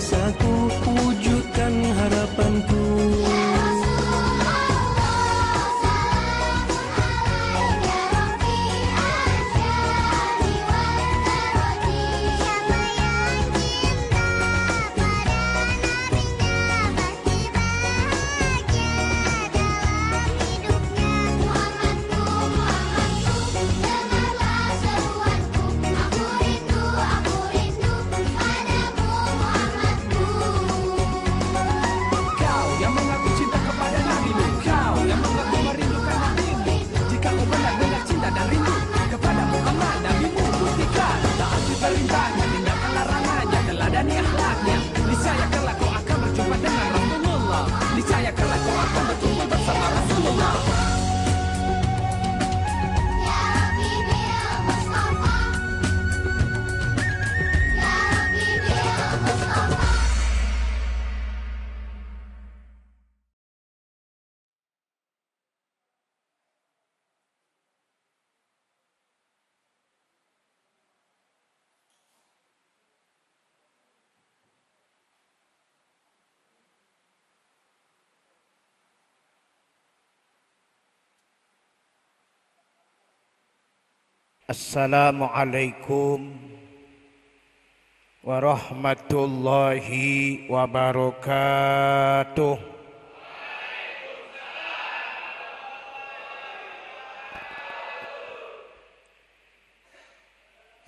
dosaku, wujudkan harapanku. Assalamualaikum warahmatullahi wabarakatuh.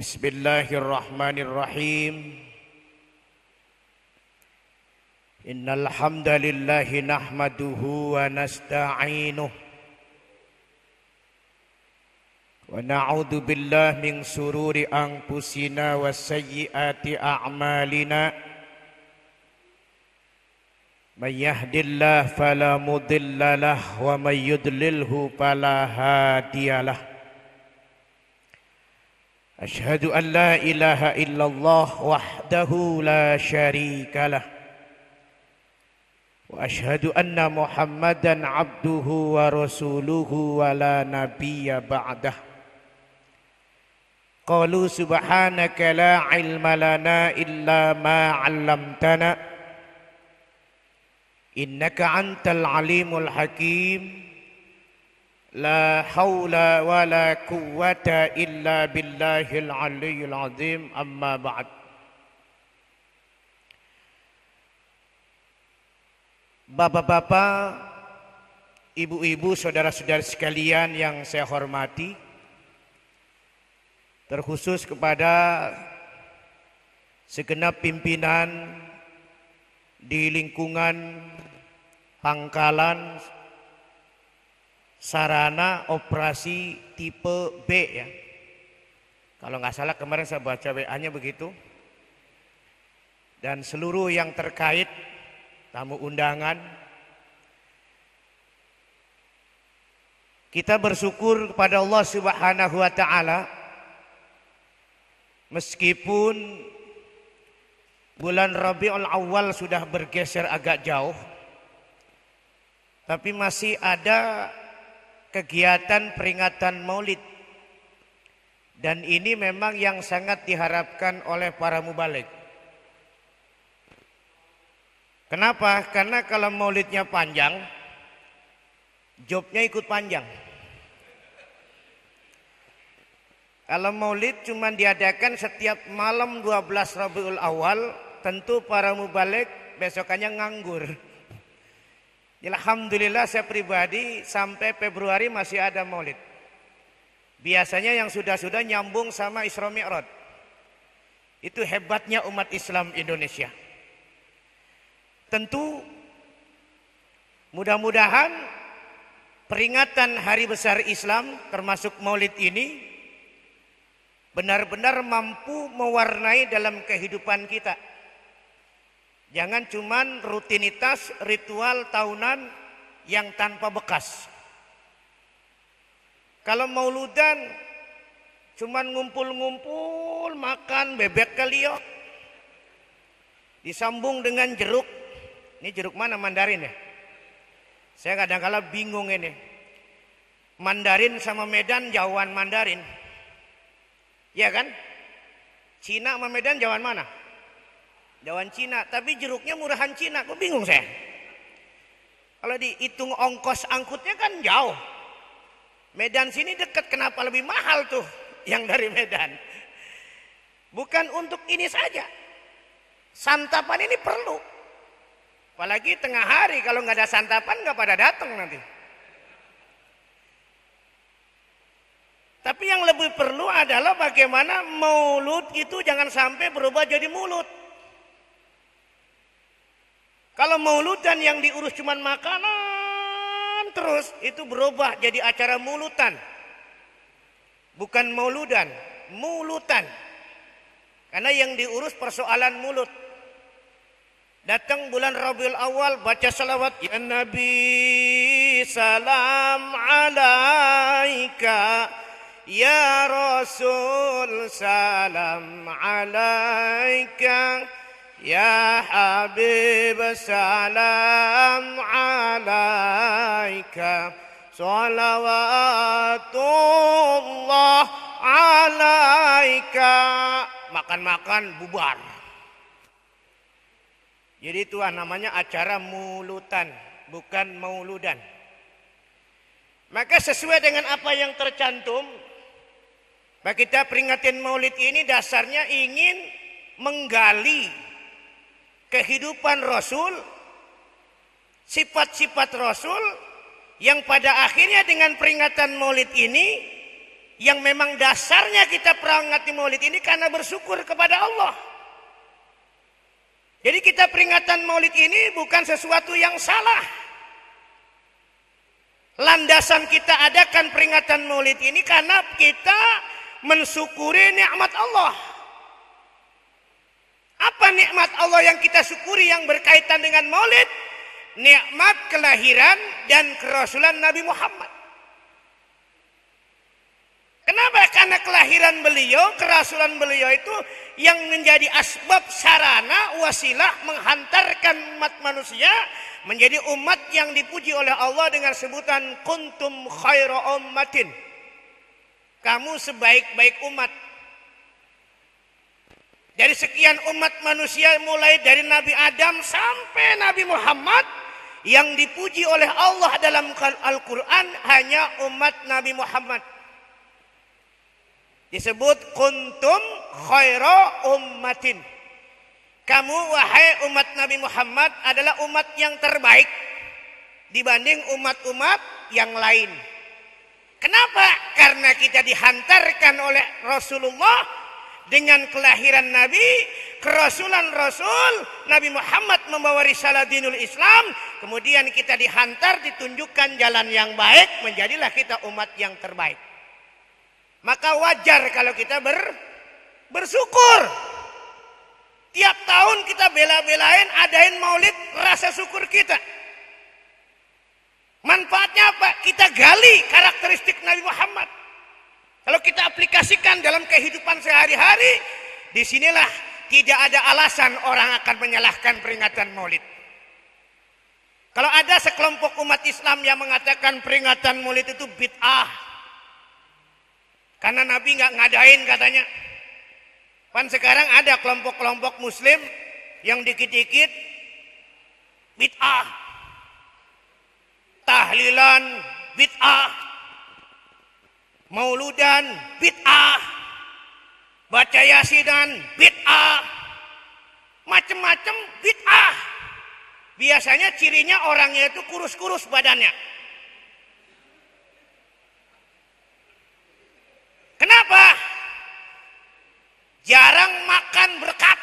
Bismillahirrahmanirrahim. Innal hamdalillahi nahmaduhu wa nasta'inuhu wa na'udzu billahi min sururi anfusina wa sayyiati a'malina. May yahdihillahu fala mudilla lahu wa may yudlilhu fala hadiyalah. Asyhadu an la ilaha illallah wahdahu la syarikalah wa asyhadu anna Muhammadan abduhu wa rasuluhu wa la nabiyya ba'dah. Qalu subhanaka la ilma lana illa ma 'allamtana innaka antal alimul hakim. La haula wa la quwwata illa billahil aliyyil azim. Amma ba'd. Bapak-bapak, ibu-ibu, saudara-saudara sekalian yang saya hormati, terkhusus kepada segenap pimpinan di lingkungan Pangkalan Sarana Operasi Tipe B ya. Kalau nggak salah kemarin saya baca WA-nya begitu. Dan seluruh yang terkait, tamu undangan, kita bersyukur kepada Allah Subhanahu wa taala. Meskipun bulan Rabiul Awal sudah bergeser agak jauh, tapi masih ada kegiatan peringatan Maulid. Dan ini memang yang sangat diharapkan oleh para mubalik. Kenapa? Karena kalau Maulidnya panjang, jobnya ikut panjang. Kalau Maulid cuma diadakan setiap malam 12 Rabiul Awal, tentu para mubalik besokannya nganggur. Alhamdulillah saya pribadi sampai Februari masih ada Maulid. Biasanya yang sudah-sudah nyambung sama Isra Mi'raj. Itu hebatnya umat Islam Indonesia. Tentu mudah-mudahan peringatan hari besar Islam termasuk Maulid ini benar-benar mampu mewarnai dalam kehidupan kita. Jangan cuman rutinitas ritual tahunan yang tanpa bekas. Kalau mauludan cuman ngumpul-ngumpul makan bebek kalio, disambung dengan jeruk. Ini jeruk mana, mandarin ya? Saya kadang-kala bingung ini. Mandarin sama Medan jauhan Mandarin. Ya kan? Cina sama Medan jauhan mana? Daun Cina, tapi jeruknya murahan Cina. Kok bingung saya? Kalau dihitung ongkos angkutnya kan jauh. Medan sini dekat, kenapa lebih mahal tuh yang dari Medan? Bukan untuk ini saja. Santapan ini perlu. Apalagi tengah hari, kalau nggak ada santapan nggak pada datang nanti. Tapi yang lebih perlu adalah bagaimana maulud itu jangan sampai berubah jadi mulut. Kalau mauludan yang diurus cuman makanan terus, itu berubah jadi acara mulutan. Bukan mauludan, mulutan. Karena yang diurus persoalan mulut. Datang bulan Rabiul Awal, baca salawat ya Nabi salam alaika, ya Rasul salam alaika, ya Habib salam alaika, salawatullah alaika. Makan-makan bubar. Jadi itu namanya acara mulutan, bukan mauludan. Maka sesuai dengan apa yang tercantum, kita peringatin maulid ini dasarnya ingin menggali kehidupan Rasul, sifat-sifat Rasul, yang pada akhirnya dengan peringatan maulid ini, yang memang dasarnya kita peringati maulid ini karena bersyukur kepada Allah. Jadi kita peringatan maulid ini bukan sesuatu yang salah. Landasan kita adakan peringatan maulid ini karena kita mensyukuri nikmat Allah. Apa nikmat Allah yang kita syukuri yang berkaitan dengan maulid? Nikmat kelahiran dan kerasulan Nabi Muhammad. Kenapa? Karena kelahiran beliau, kerasulan beliau itu yang menjadi asbab sarana wasilah menghantarkan umat manusia menjadi umat yang dipuji oleh Allah dengan sebutan kuntum khaira ummatin. Kamu sebaik-baik umat. Dari sekian umat manusia mulai dari Nabi Adam sampai Nabi Muhammad, yang dipuji oleh Allah dalam Al-Quran hanya umat Nabi Muhammad. Disebut kuntum khaira ummatin. Kamu wahai umat Nabi Muhammad adalah umat yang terbaik dibanding umat-umat yang lain. Kenapa? Karena kita dihantarkan oleh Rasulullah dengan kelahiran Nabi, kerasulan Rasul, Nabi Muhammad membawa risalah dinul Islam, kemudian kita dihantar, ditunjukkan jalan yang baik, menjadilah kita umat yang terbaik. Maka wajar kalau kita bersyukur. Tiap tahun kita bela-belain adain maulid rasa syukur kita. Manfaatnya apa? Kita gali karakteristik Nabi Muhammad. Kalau kita aplikasikan dalam kehidupan sehari-hari, disinilah tidak ada alasan orang akan menyalahkan peringatan maulid. Kalau ada sekelompok umat Islam yang mengatakan peringatan maulid itu bid'ah, karena Nabi nggak ngadain katanya. Pan sekarang ada kelompok-kelompok Muslim yang dikit-dikit bid'ah, tahlilan bid'ah, mauludan bid'ah, baca yasinan bid'ah, macem-macem bid'ah. Biasanya cirinya orangnya itu kurus-kurus badannya. Kenapa? Jarang makan berkat.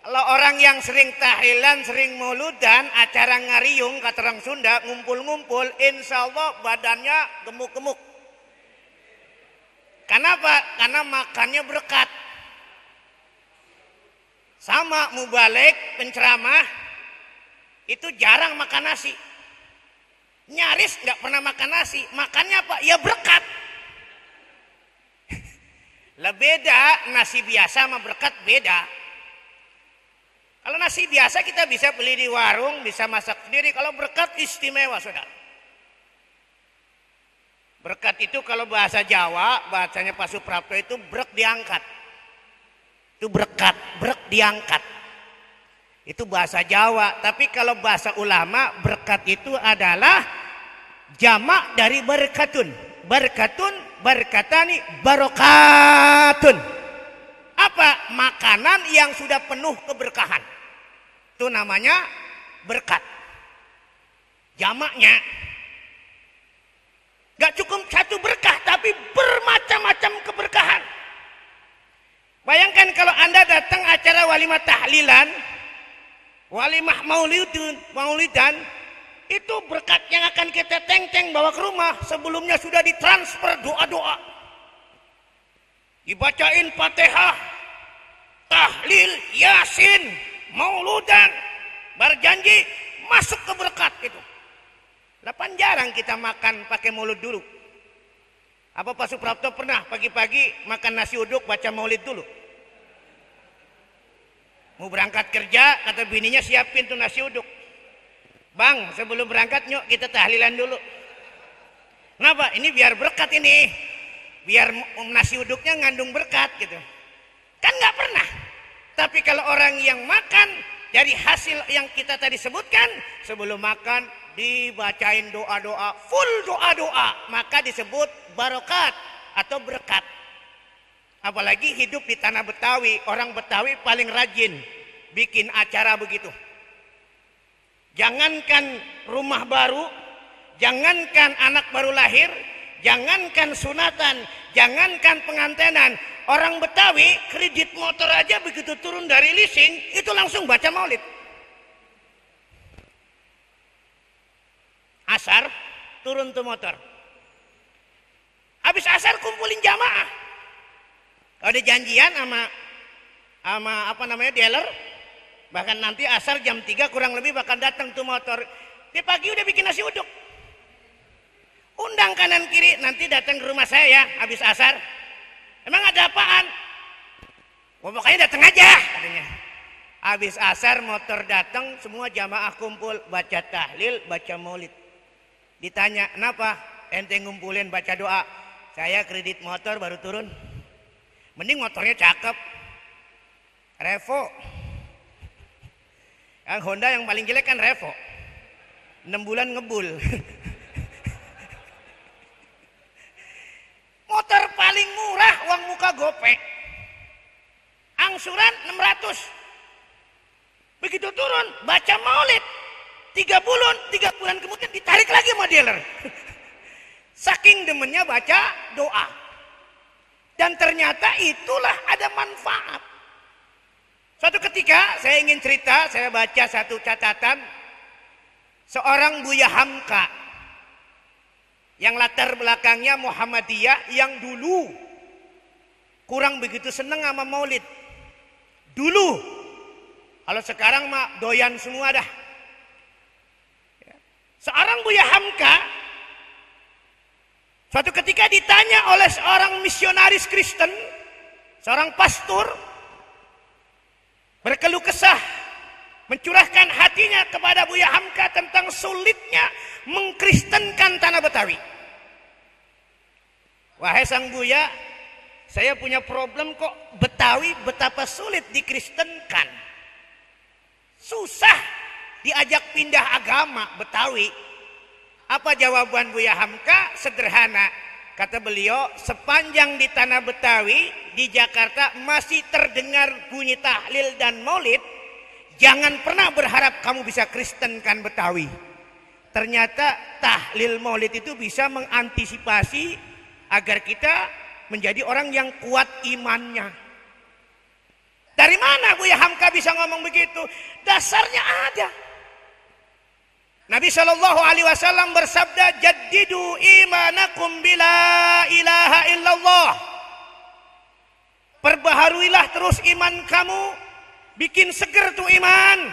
Kalau orang yang sering tahlilan, sering mauludan, acara ngariung, kata orang Sunda, ngumpul-ngumpul, insya Allah badannya gemuk-gemuk. Kenapa? Karena makannya berkat. Sama mubalik, penceramah, itu jarang makan nasi. Nyaris nggak pernah makan nasi. Makannya apa? Ya berkat. Lah beda, nasi biasa sama berkat beda. Kalau nasi biasa kita bisa beli di warung, bisa masak sendiri. Kalau berkat istimewa, saudara. Berkat itu kalau bahasa Jawa, bahasanya Pak Suprapto itu brek diangkat. Itu berkat, brek diangkat. Itu bahasa Jawa, tapi kalau bahasa ulama berkat itu adalah jamak dari berkatun. Berkatun, berkatani, barokatun. Apa? Makanan yang sudah penuh keberkahan. Itu namanya berkat. Jamaknya gak cukup satu berkah, tapi bermacam-macam keberkahan. Bayangkan kalau Anda datang acara walimah tahlilan, walimah maulidan, itu berkat yang akan kita teng-teng bawa ke rumah. Sebelumnya sudah ditransfer doa-doa, dibacain Fatihah, tahlil, yasin, mauludan, berjanji masuk ke berkat itu. Lapan jarang kita makan pakai maulid dulu. Apa Pak Suprapto pernah pagi-pagi makan nasi uduk baca maulid dulu? Mau berangkat kerja, kata bininya siapin tuh nasi uduk. Bang, sebelum berangkat yuk kita tahlilan dulu. Kenapa? Ini biar berkat ini. Biar nasi uduknya ngandung berkat gitu. Kan nggak pernah. Tapi kalau orang yang makan dari hasil yang kita tadi sebutkan, sebelum makan dibacain doa-doa, full doa-doa, maka disebut barokat atau berkat. Apalagi hidup di tanah Betawi, orang Betawi paling rajin bikin acara begitu. Jangankan rumah baru, jangankan anak baru lahir, jangankan sunatan, jangankan pengantenan, orang Betawi kredit motor aja begitu turun dari leasing itu langsung baca maulid. Asar turun tuh motor, habis asar kumpulin jamaah. Ada janjian sama apa namanya dealer, bahkan nanti asar jam 3 kurang lebih bakal datang tuh motor. Di pagi udah bikin nasi uduk, undang kanan kiri, nanti datang ke rumah saya ya habis asar. Emang ada apaan? Oh, pokoknya datang aja katanya. Habis asar motor datang, semua jamaah kumpul baca tahlil, baca maulid. Ditanya, kenapa ente ngumpulin baca doa? Saya kredit motor baru turun. Mending motornya cakep, Revo. Yang Honda yang paling jelek kan Revo, 6 bulan ngebul. Motor paling murah uang muka gopek, angsuran 600. Begitu turun baca maulid 3 bulan kemudian ditarik lagi sama dealer. Saking demennya baca doa. Dan ternyata itulah ada manfaat. Suatu ketika saya ingin cerita, saya baca satu catatan seorang Buya Hamka yang latar belakangnya Muhammadiyah, yang dulu kurang begitu seneng sama maulid. Dulu, kalau sekarang mah doyan semua dah. Seorang Buya Hamka suatu ketika ditanya oleh seorang misionaris Kristen, seorang pastor, berkeluh kesah, mencurahkan hatinya kepada Buya Hamka tentang sulitnya mengkristenkan tanah Betawi. Wahai sang Buya, saya punya problem kok, Betawi betapa sulit dikristenkan. Susah diajak pindah agama Betawi. Apa jawaban Buya Hamka? Sederhana. Kata beliau, sepanjang di tanah Betawi, di Jakarta masih terdengar bunyi tahlil dan maulid, jangan pernah berharap kamu bisa kristenkan Betawi. Ternyata tahlil maulid itu bisa mengantisipasi agar kita menjadi orang yang kuat imannya. Dari mana Buya Hamka bisa ngomong begitu? Dasarnya ada. Nabi SAW bersabda, jaddidu imanakum bila ilaha illallah. Perbaharuilah terus iman kamu, bikin seger tuh iman.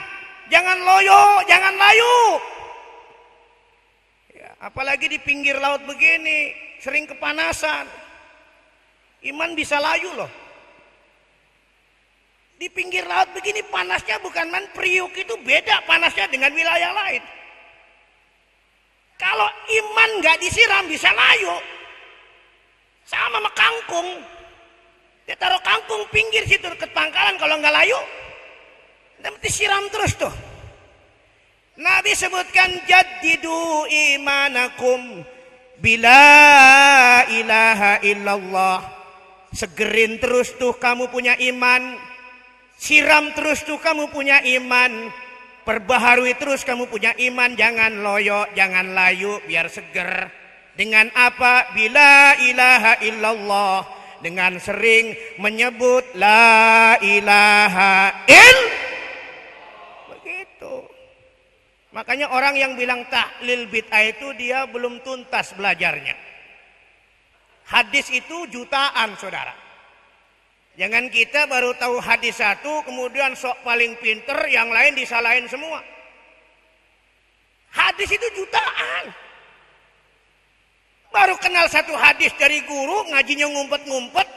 Jangan loyo, jangan layu. Ya, apalagi di pinggir laut begini, sering kepanasan. Iman bisa layu loh. Di pinggir laut begini panasnya bukan main, Priuk itu beda panasnya dengan wilayah lain. Kalau iman gak disiram bisa layu. Sama sama kangkung. Dia taruh kangkung pinggir situ dekat pangkalan, kalau nggak layu, dia mesti siram terus tuh. Nabi sebutkan jaddidu imanakum bila ilaha illallah. Segerin terus tuh kamu punya iman, siram terus tuh kamu punya iman, perbaharui terus kamu punya iman, jangan loyo, jangan layu, biar seger. Dengan apa? Bila ilaha illallah, dengan sering menyebut la ilaha begitu. Makanya orang yang bilang tahlil bid'ah itu dia belum tuntas belajarnya. Hadis itu jutaan, saudara. Jangan kita baru tahu hadis satu kemudian sok paling pinter, yang lain disalahin semua. Hadis itu jutaan. Baru kenal satu hadis dari guru, ngajinya ngumpet-ngumpet,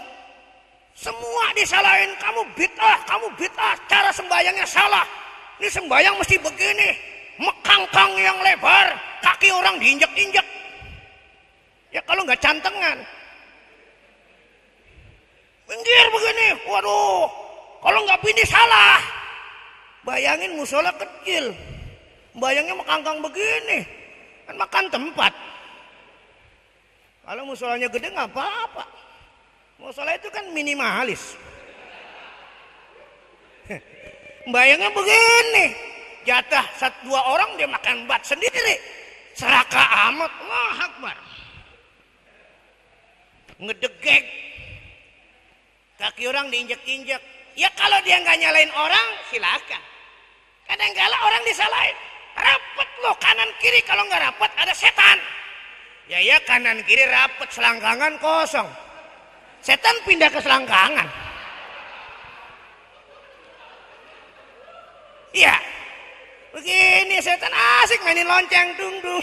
semua disalahin, kamu bid'ah, cara sembayangnya salah. Ini sembayang mesti begini, mekangkang yang lebar, kaki orang diinjek-injek. Ya kalau nggak cantengan, pinggir begini, waduh, kalau nggak pilih salah. Bayangin musola kecil, bayangnya mekangkang begini, kan makan tempat. Kalau musolanya gede nggak apa-apa. Musola itu kan minimalis. Bayangnya begini, jatah 1-2 orang dia makan bat sendiri. Serakah amat, Allahu Akbar. Ngedegek, kaki orang diinjek-injek. Ya kalau dia nggak nyalain orang, silakan. Kadang-kala orang disalahin. Rapat loh kanan kiri, kalau nggak rapat ada setan. Ya kanan kiri rapat, selangkangan kosong. Setan pindah ke selangkangan. Iya. Begini setan asik mainin lonceng dung-dung.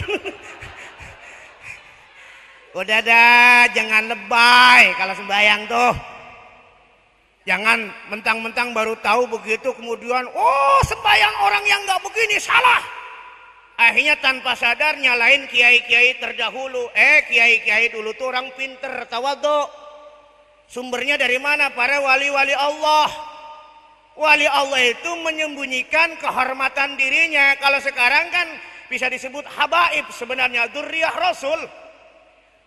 Udah dah, jangan lebay kalau sembahyang tuh. Jangan mentang-mentang baru tahu begitu kemudian oh sembahyang orang yang nggak begini salah. Akhirnya tanpa sadar nyalain kiai-kiai terdahulu. Kiai-kiai dulu tuh orang pinter, tawadhu. Sumbernya dari mana? Para wali-wali Allah. Wali Allah itu menyembunyikan kehormatan dirinya. Kalau sekarang kan bisa disebut habaib, sebenarnya dzurriyyah Rasul.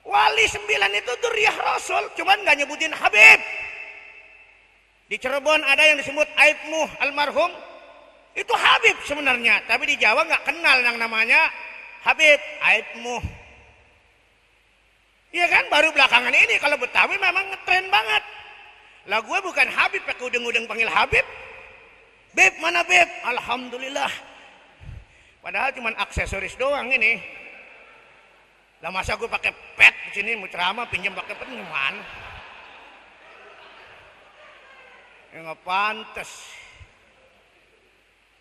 Wali 9 itu dzurriyyah Rasul, cuman nggak nyebutin Habib. Di Cirebon ada yang disebut Aibmuh almarhum. Itu Habib sebenarnya, tapi di Jawa nggak kenal yang namanya Habib, Aibmuh. Iya kan, baru belakangan ini kalau Betawi memang ngetren banget. Lah gue bukan Habib, pakai udeng-udeng panggil Habib. Beb, mana Beb? Alhamdulillah. Padahal cuma aksesoris doang ini. Lah masa gue pakai pet di sini mau ceramah pinjam pakai pet gimana? Ya nggak pantas.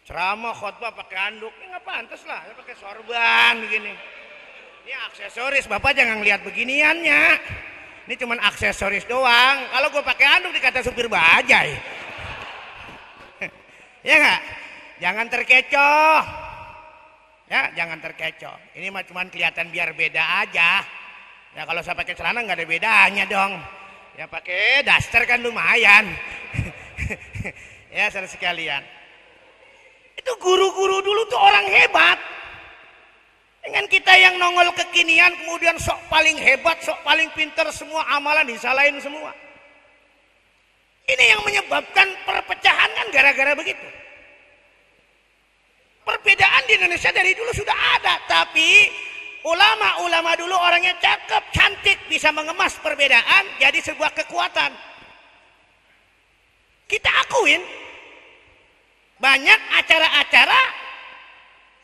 Ceramah khotbah pakai anduk, ini nggak pantas lah, ya pakai sorban begini. Ini aksesoris, bapak jangan lihat beginiannya. Ini cuma aksesoris doang. Kalau gue pakai anduk dikata supir bajai. Ya nggak? Jangan terkecoh. Ya, jangan terkecoh. Ini mah cuma kelihatan biar beda aja. Ya kalau saya pakai celana nggak ada bedanya dong. Ya pakai daster kan lumayan. Ya saudara sekalian. Itu guru-guru dulu tuh orang hebat. Dengan kita yang nongol kekinian kemudian sok paling hebat, sok paling pinter, semua amalan disalahin semua. Ini yang menyebabkan perpecahan kan gara-gara begitu. Perbedaan di Indonesia dari dulu sudah ada, tapi ulama-ulama dulu orangnya cakep, cantik, bisa mengemas perbedaan jadi sebuah kekuatan. Kita akuin banyak acara-acara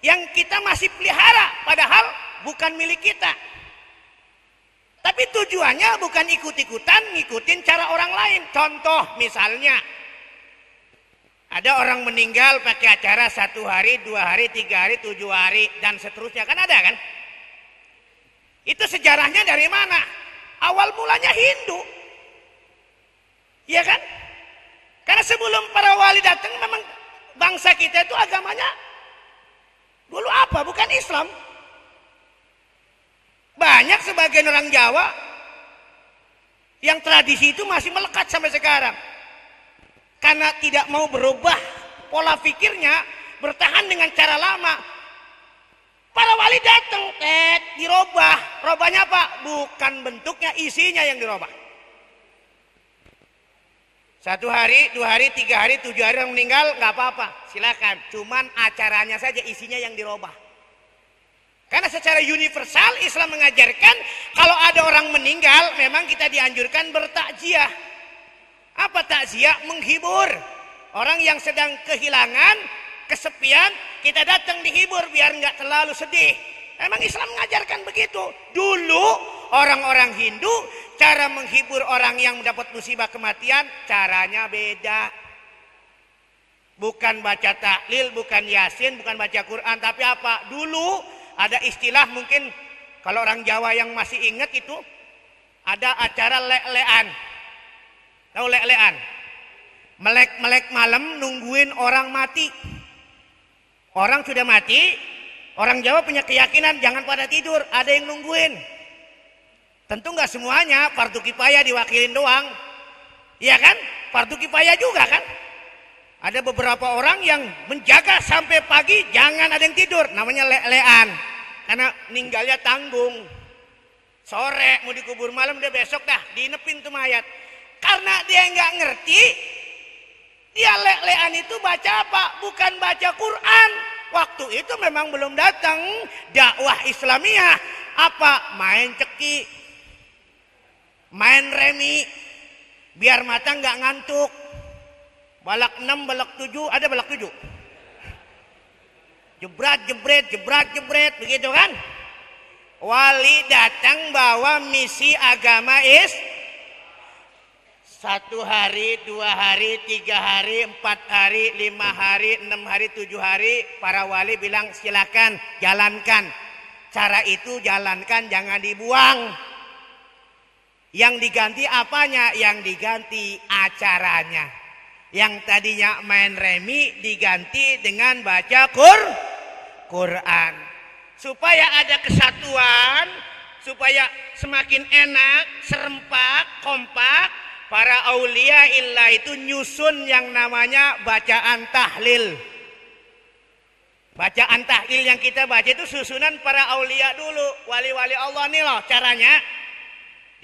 yang kita masih pelihara padahal bukan milik kita. Tapi tujuannya bukan ikut-ikutan ngikutin cara orang lain. Contoh misalnya ada orang meninggal pakai acara 1 hari, 2 hari, 3 hari, 7 hari dan seterusnya, kan ada kan? Itu sejarahnya dari mana? Awal mulanya Hindu. Iya kan? Karena sebelum para wali datang memang bangsa kita itu agamanya dulu apa? Bukan Islam. Banyak sebagian orang Jawa Yang tradisi itu masih melekat sampai sekarang. Karena tidak mau berubah pola pikirnya, bertahan dengan cara lama. Para wali datang, dirobah. Robahnya apa? Bukan bentuknya, isinya yang dirobah. 1 hari, 2 hari, 3 hari, 7 hari orang meninggal, nggak apa-apa, silakan. Cuman acaranya saja isinya yang dirobah. Karena secara universal Islam mengajarkan kalau ada orang meninggal memang kita dianjurkan bertakziah. Apa takziah? Menghibur. Orang yang sedang kehilangan, kesepian, kita datang dihibur biar nggak terlalu sedih. Memang Islam mengajarkan begitu. Dulu orang-orang Hindu cara menghibur orang yang mendapat musibah kematian caranya beda. Bukan baca tahlil, bukan yasin, bukan baca Quran, tapi apa? Dulu ada istilah, mungkin kalau orang Jawa yang masih ingat itu, ada acara lek-lekan. Tahu lek-lekan? Melek-melek malam nungguin orang mati. Orang sudah mati, orang Jawa punya keyakinan jangan pada tidur, ada yang nungguin. Tentu nggak semuanya, fardu kifayah diwakilin doang. Iya kan? Fardu kifayah juga kan? Ada beberapa orang yang menjaga sampai pagi, jangan ada yang tidur, namanya lek-lekan. Karena ninggalnya tanggung. Sore mau dikubur malam, dia besok dah diinepin tuh mayat. Karena dia nggak ngerti, dia lek-lekan itu baca apa? Bukan baca Quran. Waktu itu memang belum datang dakwah Islamiyah. Apa? Main ceki, main remi, biar mata nggak ngantuk. Balak 6, balak 7, ada balak 7. Jebrat, jebret, jebrat, jebret, begitu kan? Wali datang bawa misi agama 1 hari, 2 hari, 3 hari, 4 hari, 5 hari, 6 hari, 7 hari. Para wali bilang silakan jalankan. Cara itu jalankan, jangan dibuang. Yang diganti apanya? Yang diganti acaranya. Yang tadinya main remi diganti dengan baca Quran. Supaya ada kesatuan, supaya semakin enak, serempak, kompak. Para aulia illah itu nyusun yang namanya bacaan tahlil. Bacaan tahlil yang kita baca itu susunan para aulia dulu. Wali-wali Allah nih loh caranya.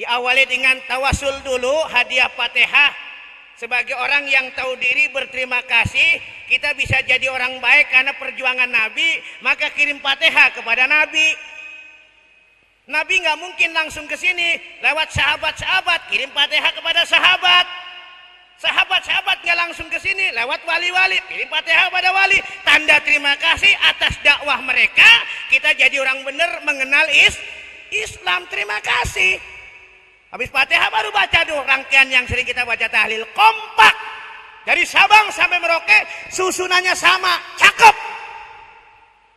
Diawali dengan tawasul dulu, hadiah Fatihah. Sebagai orang yang tahu diri, berterima kasih, kita bisa jadi orang baik karena perjuangan Nabi, maka kirim Fatihah kepada Nabi. Nabi nggak mungkin langsung ke sini lewat sahabat-sahabat, kirim Fatihah kepada sahabat. Sahabat-sahabat nggak langsung ke sini lewat wali-wali, kirim Fatihah kepada wali. Tanda terima kasih atas dakwah mereka, kita jadi orang benar mengenal Islam. Terima kasih. Habis Fatihah baru baca tuh rangkaian yang sering kita baca tahlil, kompak dari Sabang sampai Merauke, susunannya sama, cakep.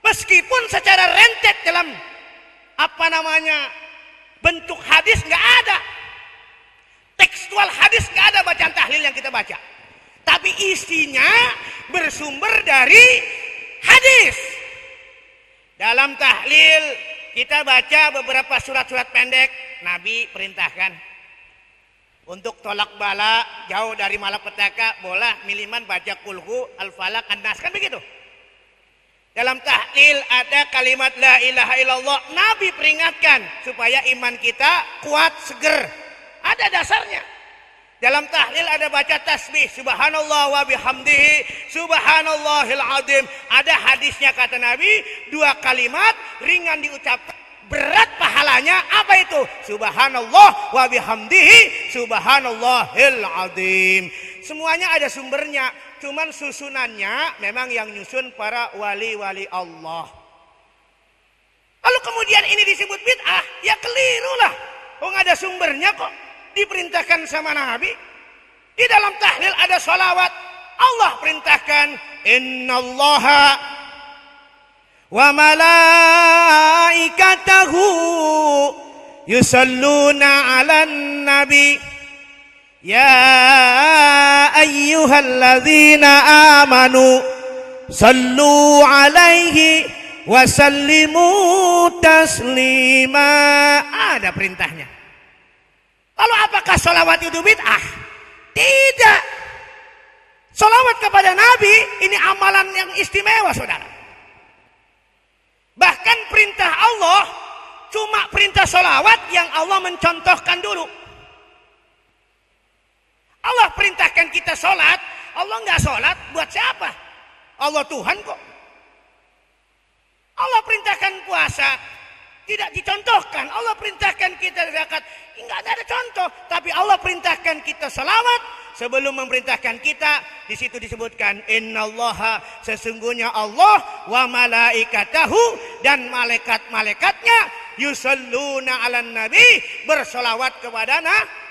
Meskipun secara rentet dalam bentuk hadis nggak ada, tekstual hadis nggak ada bacaan tahlil yang kita baca, tapi isinya bersumber dari hadis. Dalam tahlil kita baca beberapa surat-surat pendek. Nabi perintahkan untuk tolak bala, jauh dari malapetaka, bola miliman baca kulhu, al-falak, an-nas, kan begitu. Dalam tahlil ada kalimat la ilaha illallah. Nabi peringatkan supaya iman kita kuat, seger. Ada dasarnya. Dalam tahlil ada baca tasbih, subhanallah wa bihamdihi, subhanallahil azim. Ada hadisnya kata Nabi, 2 kalimat ringan diucapkan, berat pahalanya. Apa itu? Subhanallah wa bihamdihi, subhanallahil azim. Semuanya ada sumbernya, cuman susunannya memang yang nyusun para wali-wali Allah. Lalu kemudian ini disebut bid'ah, ya keliru lah. Oh, nggak ada sumbernya kok. Diperintahkan sama Nabi. Di dalam tahlil ada sholawat. Allah perintahkan, innallaha wa malaikatahu yusalluna 'alan nabi ya ayyuhalladzina amanu sallu 'alaihi wa sallimu taslima. Ada perintahnya. Lalu apakah sholawat itu bid'ah? Tidak. Sholawat kepada Nabi ini amalan yang istimewa, saudara. Bahkan perintah Allah cuma perintah sholawat yang Allah mencontohkan dulu. Allah perintahkan kita sholat, Allah nggak sholat buat siapa? Allah Tuhan kok. Allah perintahkan puasa, tidak dicontohkan. Allah perintahkan kita zakat, nggak ada contoh. Tapi Allah perintahkan kita salawat. Sebelum memerintahkan kita, di situ disebutkan innallaha, sesungguhnya Allah wa malaikatahu, dan malaikat-malaikatnya yusalluna 'alan nabi, bersolawat kepada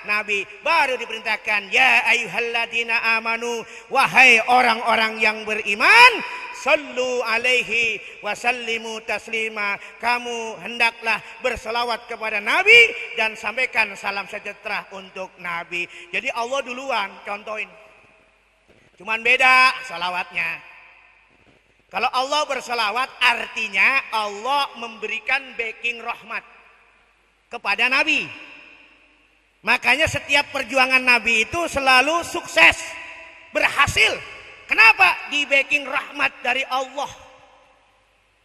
Nabi. Baru diperintahkan ya ayyuhalladzina amanu, wahai orang-orang yang beriman, sallu alaihi wasallimu taslima, kamu hendaklah berselawat kepada Nabi dan sampaikan salam sejahtera untuk Nabi. Jadi Allah duluan contohin, cuman beda salawatnya. Kalau Allah berselawat artinya Allah memberikan backing rahmat kepada Nabi. Makanya setiap perjuangan Nabi itu selalu sukses, berhasil. Kenapa? Di backing rahmat dari Allah.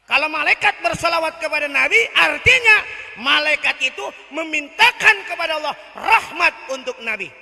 Kalau malaikat bersalawat kepada Nabi, artinya malaikat itu memintakan kepada Allah rahmat untuk Nabi.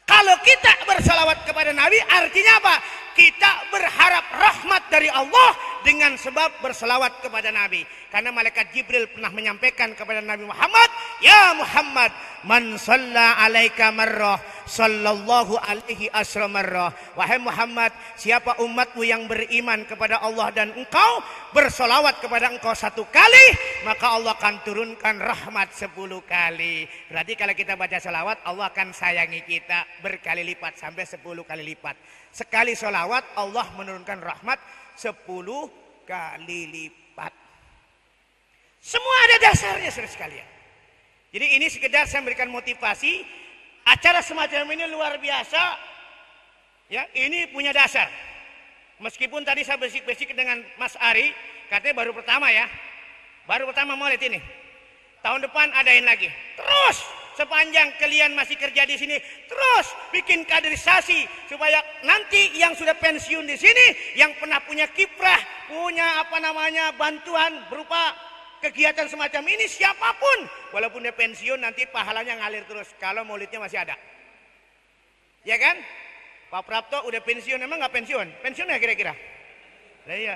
Kalau kita bersalawat kepada Nabi, artinya apa? Kita berharap rahmat dari Allah dengan sebab bersalawat kepada Nabi. Karena malaikat Jibril pernah menyampaikan kepada Nabi Muhammad, ya Muhammad, man shalla alaika marrah, sallallahu alaihi asra marrah. Wahai Muhammad, siapa umatmu yang beriman kepada Allah dan engkau bersolawat kepada engkau 1 kali, maka Allah akan turunkan rahmat 10 kali. Berarti kalau kita baca salawat, Allah akan sayangi kita berkali lipat, sampai 10 kali lipat. Sekali solawat Allah menurunkan rahmat 10 kali lipat. Semua ada dasarnya, saudara sekalian. Jadi ini sekedar saya memberikan motivasi. Acara semacam ini luar biasa. Ya, ini punya dasar. Meskipun tadi saya basic-basic dengan Mas Ari, katanya baru pertama ya. Baru pertama Maulid ini. Tahun depan adain lagi. Terus sepanjang kalian masih kerja di sini, terus bikin kaderisasi supaya nanti yang sudah pensiun di sini, yang pernah punya kiprah, punya bantuan berupa kegiatan semacam ini, siapapun, walaupun dia pensiun nanti pahalanya ngalir terus kalau maulidnya masih ada. Ya kan? Pak Prapto udah pensiun, emang nggak pensiun? Pensiun ya kira-kira? Nah, iya.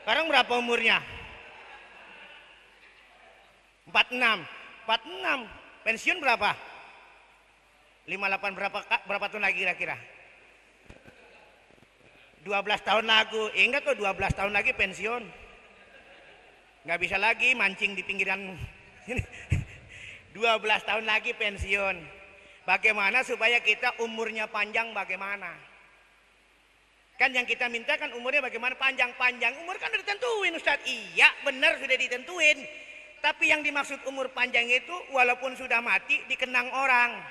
Sekarang berapa umurnya? 46. Pensiun berapa? 58 berapa tahun lagi kira-kira? 12 tahun lagi. Enggak tuh 12 tahun lagi pensiun. Nggak bisa lagi mancing di pinggiran. 12 tahun lagi pensiun. Bagaimana supaya kita umurnya panjang bagaimana? Kan yang kita minta kan umurnya bagaimana panjang-panjang. Umur kan udah ditentuin Ustaz. Iya benar sudah ditentuin. Tapi yang dimaksud umur panjang itu walaupun sudah mati dikenang orang.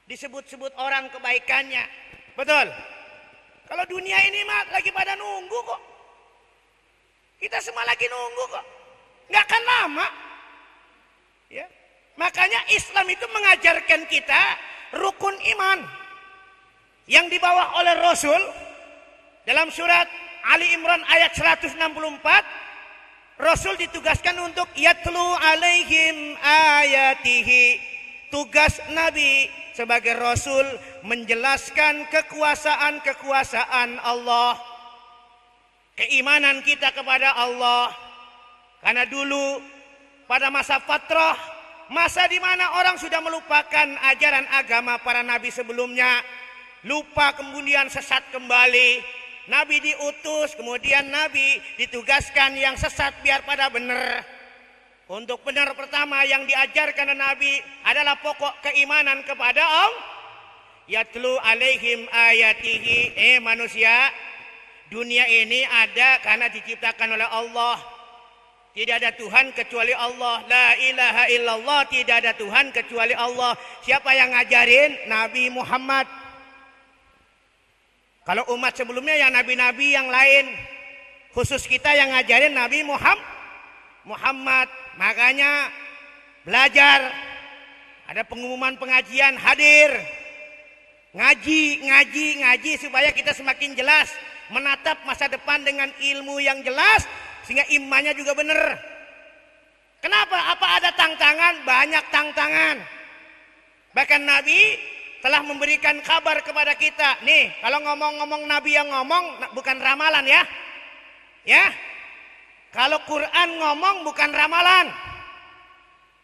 Disebut-sebut orang kebaikannya. Betul? Kalau dunia ini mah lagi pada nunggu kok. Kita semua lagi nunggu kok. Nggak akan lama. Ya. Makanya Islam itu mengajarkan kita rukun iman. Yang dibawa oleh Rasul dalam surat Ali Imran ayat 164. Rasul ditugaskan untuk yatlu alaihim ayatihi. Tugas Nabi sebagai Rasul menjelaskan kekuasaan Allah. Keimanan kita kepada Allah. Karena dulu pada masa fatrah, masa di mana orang sudah melupakan ajaran agama para nabi sebelumnya, lupa kemudian sesat kembali. Nabi diutus, kemudian Nabi ditugaskan yang sesat biar pada benar. Untuk benar pertama yang diajarkan Nabi adalah pokok keimanan kepada Allah. Yatlu alaihim ayatihi. Manusia, dunia ini ada karena diciptakan oleh Allah. Tidak ada Tuhan kecuali Allah. La ilaha illallah, tidak ada Tuhan kecuali Allah. Siapa yang ngajarin? Nabi Muhammad. Kalau umat sebelumnya ya nabi-nabi yang lain. Khusus kita yang ngajarin Nabi Muhammad. Makanya belajar. Ada pengumuman pengajian, hadir. Ngaji supaya kita semakin jelas menatap masa depan dengan ilmu yang jelas sehingga imannya juga benar. Kenapa? Apa ada tantangan? Banyak tantangan. Bahkan Nabi telah memberikan kabar kepada kita. Nih, kalau ngomong-ngomong Nabi yang ngomong bukan ramalan ya. Ya. Kalau Quran ngomong bukan ramalan.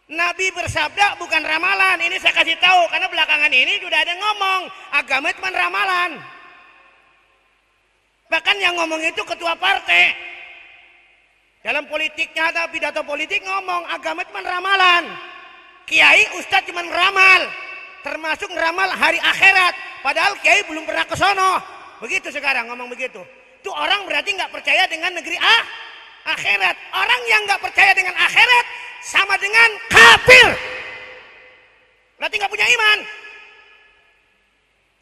Nabi bersabda bukan ramalan. Ini saya kasih tahu karena belakangan ini sudah ada yang ngomong agama itu cuma ramalan. Bahkan yang ngomong itu ketua partai. Dalam politiknya ada pidato politik ngomong agama itu cuma ramalan. Kiai ustadz cuma ramal, termasuk ramal hari akhirat. Padahal kiai belum pernah ke sono. Begitu sekarang ngomong begitu. Itu orang berarti nggak percaya dengan negeri akhirat. Orang yang nggak percaya dengan akhirat sama dengan kafir. Berarti nggak punya iman.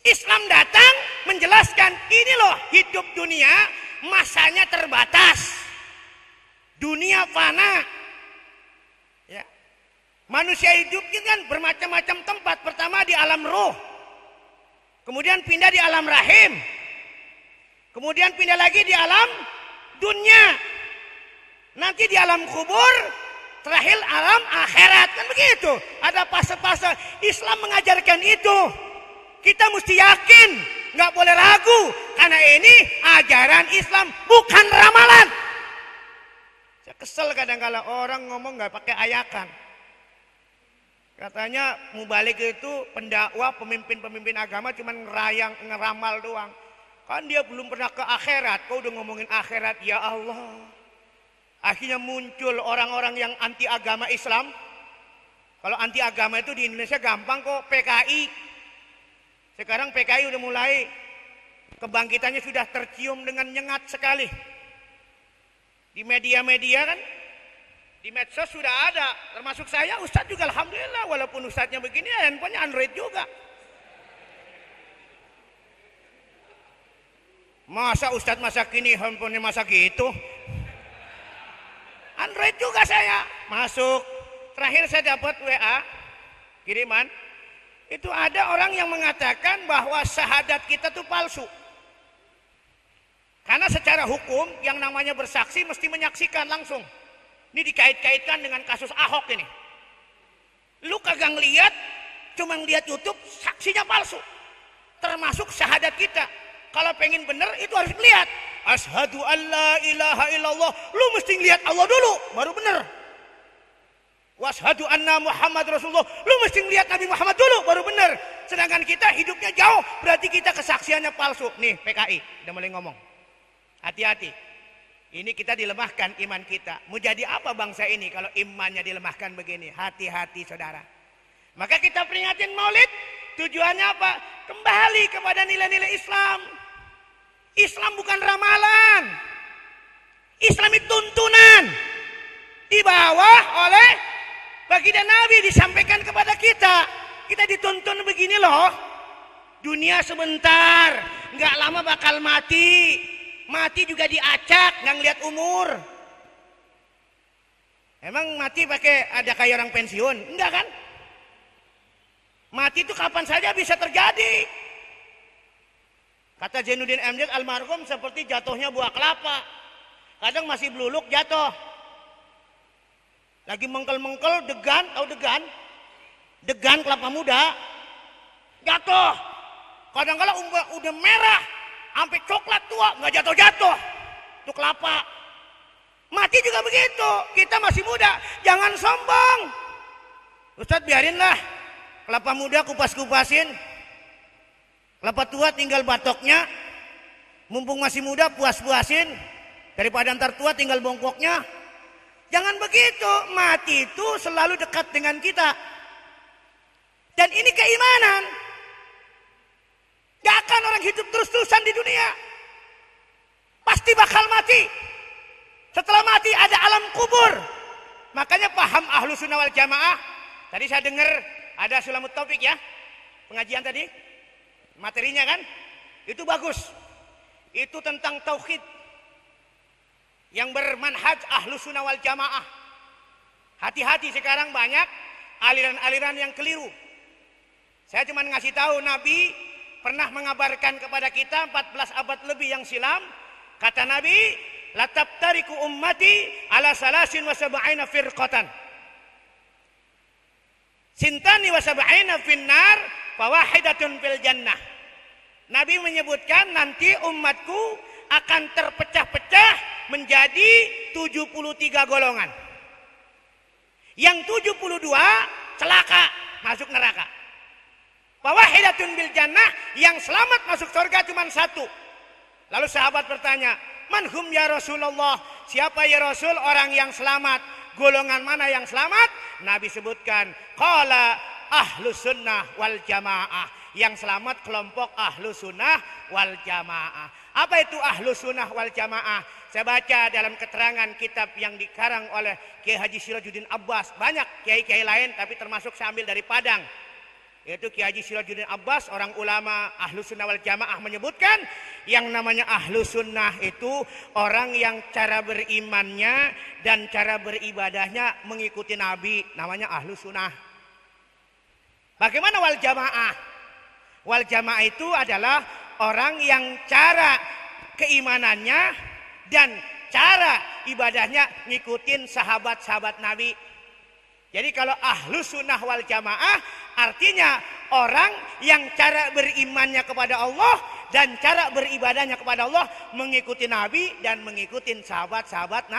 Islam datang menjelaskan ini loh hidup dunia masanya terbatas. Dunia fana. Ya. Manusia hidup ini kan bermacam-macam tempat. Pertama di alam ruh. Kemudian pindah di alam rahim. Kemudian pindah lagi di alam dunia. Nanti di alam kubur, terakhir alam akhirat. Kan begitu. Ada fase-fase. Islam mengajarkan itu. Kita mesti yakin, nggak boleh ragu, karena ini ajaran Islam bukan ramalan. Saya kesel kadang-kala orang ngomong nggak pakai ayakan. Katanya mubalik itu pendakwah, pemimpin-pemimpin agama cuma ngeramal doang. Kan dia belum pernah ke akhirat, kau udah ngomongin akhirat, ya Allah. Akhirnya muncul orang-orang yang anti agama Islam. Kalau anti agama itu di Indonesia gampang kok, PKI. Sekarang PKI udah mulai kebangkitannya sudah tercium dengan nyengat sekali. Di media-media kan, di medsos sudah ada. Termasuk saya, Ustadz juga alhamdulillah. Walaupun Ustadznya begini, handphonenya Android juga. Masa Ustadz masa kini handphonenya masa gitu? Android juga saya. Masuk. Terakhir saya dapat WA, kiriman. Itu ada orang yang mengatakan bahwa syahadat kita itu palsu. Karena secara hukum yang namanya bersaksi mesti menyaksikan langsung. Ini dikait-kaitkan dengan kasus Ahok ini. Lu kagak ngeliat, cuma ngeliat YouTube, saksinya palsu. Termasuk syahadat kita. Kalau pengen bener itu harus ngeliat. Asyhadu an la ilaha illallah. Lu mesti ngeliat Allah dulu, baru bener. Washhadu anna Muhammad Rasulullah. Lu mesti ngeliat Nabi Muhammad dulu, baru bener. Sedangkan kita hidupnya jauh, berarti kita kesaksiannya palsu. Nih PKI, udah mulai ngomong. Hati-hati. Ini kita dilemahkan iman kita. Mau jadi apa bangsa ini kalau imannya dilemahkan begini? Hati-hati saudara. Maka kita peringatin Maulid. Tujuannya apa? Kembali kepada nilai-nilai Islam. Islam bukan ramalan. Islam itu tuntunan. Dibawa oleh baginda Nabi, disampaikan kepada kita. Kita dituntun begini loh. Dunia sebentar. Nggak lama bakal mati. Mati juga diacak, nggak ngeliat umur. Emang mati pakai ada kayak orang pensiun? Enggak kan? Mati itu kapan saja bisa terjadi. Kata Zainuddin Amjad almarhum seperti jatuhnya buah kelapa. Kadang masih beluluk jatuh. Lagi mengkel-mengkel degan, tahu degan? Degan kelapa muda. Jatuh. Kadang-kadang udah merah. Sampai coklat tua, nggak jatuh-jatuh. Itu kelapa. Mati juga begitu. Kita masih muda, jangan sombong. Ustadz biarinlah. Kelapa muda kupas-kupasin. Kelapa tua tinggal batoknya. Mumpung masih muda puas-puasin. Daripada ntar tua tinggal bongkoknya. Jangan begitu. Mati itu selalu dekat dengan kita. Dan ini keimanan. Gak akan orang hidup terus-terusan di dunia. Pasti bakal mati. Setelah mati ada alam kubur. Makanya paham Ahlus Sunnah wal Jamaah. Tadi saya dengar ada Sulamut Taufik ya. Pengajian tadi. Materinya kan. Itu bagus. Itu tentang tauhid. Yang bermanhaj Ahlus Sunnah wal Jamaah. Hati-hati sekarang banyak aliran-aliran yang keliru. Saya cuma ngasih tahu Nabi pernah mengabarkan kepada kita 14 abad lebih yang silam. Kata Nabi, la tabtariku ummati ala salasin wa sab'ina firqatan. Sintani wa sab'ina finnar fawahidatun fil jannah. Nabi menyebutkan nanti umatku akan terpecah-pecah menjadi 73 golongan. Yang 72 celaka, masuk neraka. Fawahidatun bil jannah, yang selamat masuk surga cuma satu. Lalu sahabat bertanya, manhum ya Rasulullah, siapa ya Rasul orang yang selamat? Golongan mana yang selamat? Nabi sebutkan, qala ahlus sunnah wal jamaah. Yang selamat kelompok ahlus sunnah wal jamaah. Apa itu ahlus sunnah wal jamaah? Saya baca dalam keterangan kitab yang dikarang oleh Kiai Haji Sirajuddin Abbas. Banyak kiai-kiai lain tapi termasuk saya ambil dari Padang. Yaitu Kiai Haji Sirajuddin Abbas, orang ulama ahlus sunnah wal jamaah menyebutkan yang namanya ahlus sunnah itu orang yang cara berimannya dan cara beribadahnya mengikuti Nabi, namanya ahlus sunnah. Bagaimana wal jamaah? Wal jamaah itu adalah orang yang cara keimanannya dan cara ibadahnya ngikutin sahabat-sahabat Nabi. Jadi kalau ahlus sunnah wal jamaah artinya orang yang cara berimannya kepada Allah dan cara beribadahnya kepada Allah mengikuti Nabi dan mengikuti sahabat-sahabat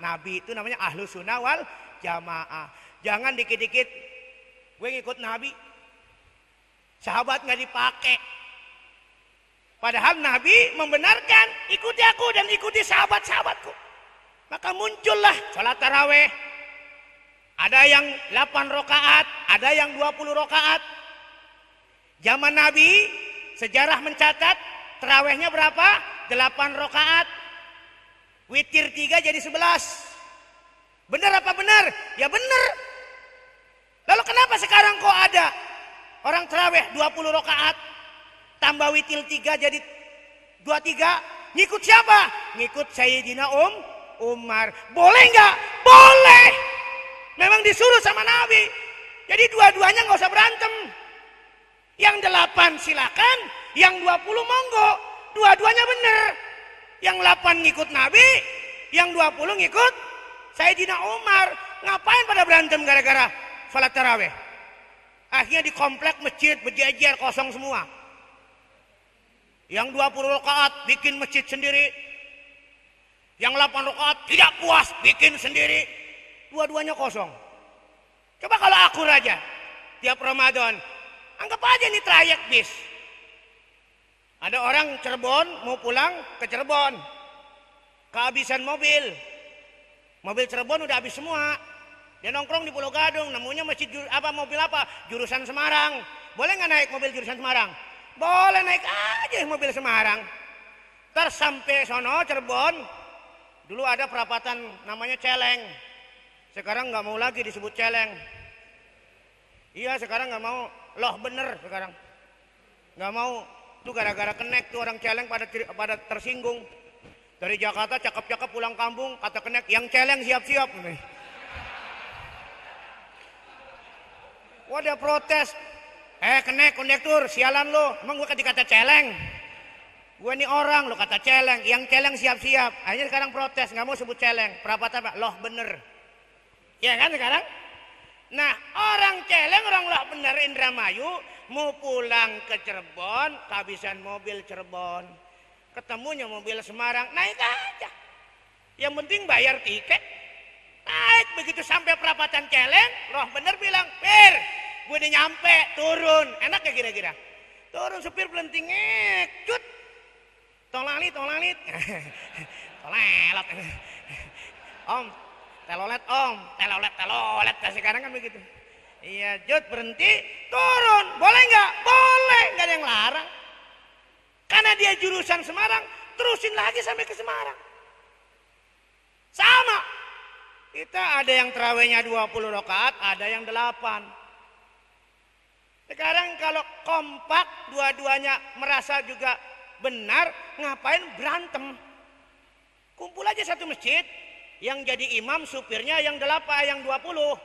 Nabi. Itu namanya ahlus sunnah wal jamaah. Jangan dikit-dikit gue ngikut Nabi, sahabat nggak dipakai. Padahal Nabi membenarkan ikuti aku dan ikuti sahabat-sahabatku. Maka muncullah sholat taraweh. Ada yang 8 rakaat, ada yang 20 rakaat. Zaman Nabi sejarah mencatat tarawehnya berapa? 8 rakaat. Witir 3 jadi 11. Benar apa benar? Ya benar. Lalu kenapa sekarang kok ada orang taraweh 20 rakaat tambah witir 3 jadi 23? Ngikut siapa? Ngikut Sayyidina Umar. Boleh nggak? Boleh. Memang disuruh sama Nabi. Jadi dua-duanya nggak usah berantem. Yang 8 silakan, yang 20 monggo. Dua-duanya benar. Yang 8 ngikut Nabi, yang 20 ngikut Sayyidina Umar. Ngapain pada berantem gara-gara salat tarawih? Akhirnya di komplek masjid berjejer kosong semua. Yang 20 rakaat bikin masjid sendiri. Yang 8 rakaat tidak puas bikin sendiri. Dua-duanya kosong. Coba kalau akur aja tiap Ramadan, anggap aja ini trayek bis. Ada orang Cirebon mau pulang ke Cirebon, kehabisan mobil Cirebon udah habis semua. Dia nongkrong di Pulau Gadung, nemunya masjid mobil apa? Jurusan Semarang. Boleh nggak naik mobil jurusan Semarang? Boleh, naik aja mobil Semarang. Ntar sampai sono Cirebon, dulu ada perapatan namanya Celeng. Sekarang nggak mau lagi disebut Celeng. Iya, sekarang nggak mau. Loh bener sekarang. Nggak mau. Tuh gara-gara kenek tuh orang Celeng pada tersinggung. Dari Jakarta cakep-cakep pulang kampung, kata kenek, yang Celeng siap-siap. Wah dia protes. Kenek kondektur, sialan lo. Emang gue dikata Celeng? Gue ini orang lo kata Celeng. Yang Celeng siap-siap. Akhirnya sekarang protes, nggak mau sebut Celeng. Perapatan Pak, loh bener. Ya kan sekarang? Nah orang Celeng, orang loh bener Indramayu mau pulang ke Cirebon, kehabisan mobil Cirebon, ketemunya mobil Semarang, naik aja. Yang penting bayar tiket, naik. Begitu sampai perapatan Celeng, roh bener bilang, "Pir, gue udah nyampe, turun." Enak ya kira-kira? Turun supir belenting, cut, tolalit, tolelet. Om, telolet om, telolet. Sekarang kan begitu. Iya, jut berhenti, turun. Boleh nggak? Boleh, nggak ada yang larang. Karena dia jurusan Semarang, terusin lagi sampai ke Semarang. Sama. Kita ada yang terawihnya 20 rakaat, ada yang 8. Sekarang kalau kompak dua-duanya merasa juga benar, ngapain berantem? Kumpul aja satu masjid. Yang jadi imam supirnya yang 8, yang 20.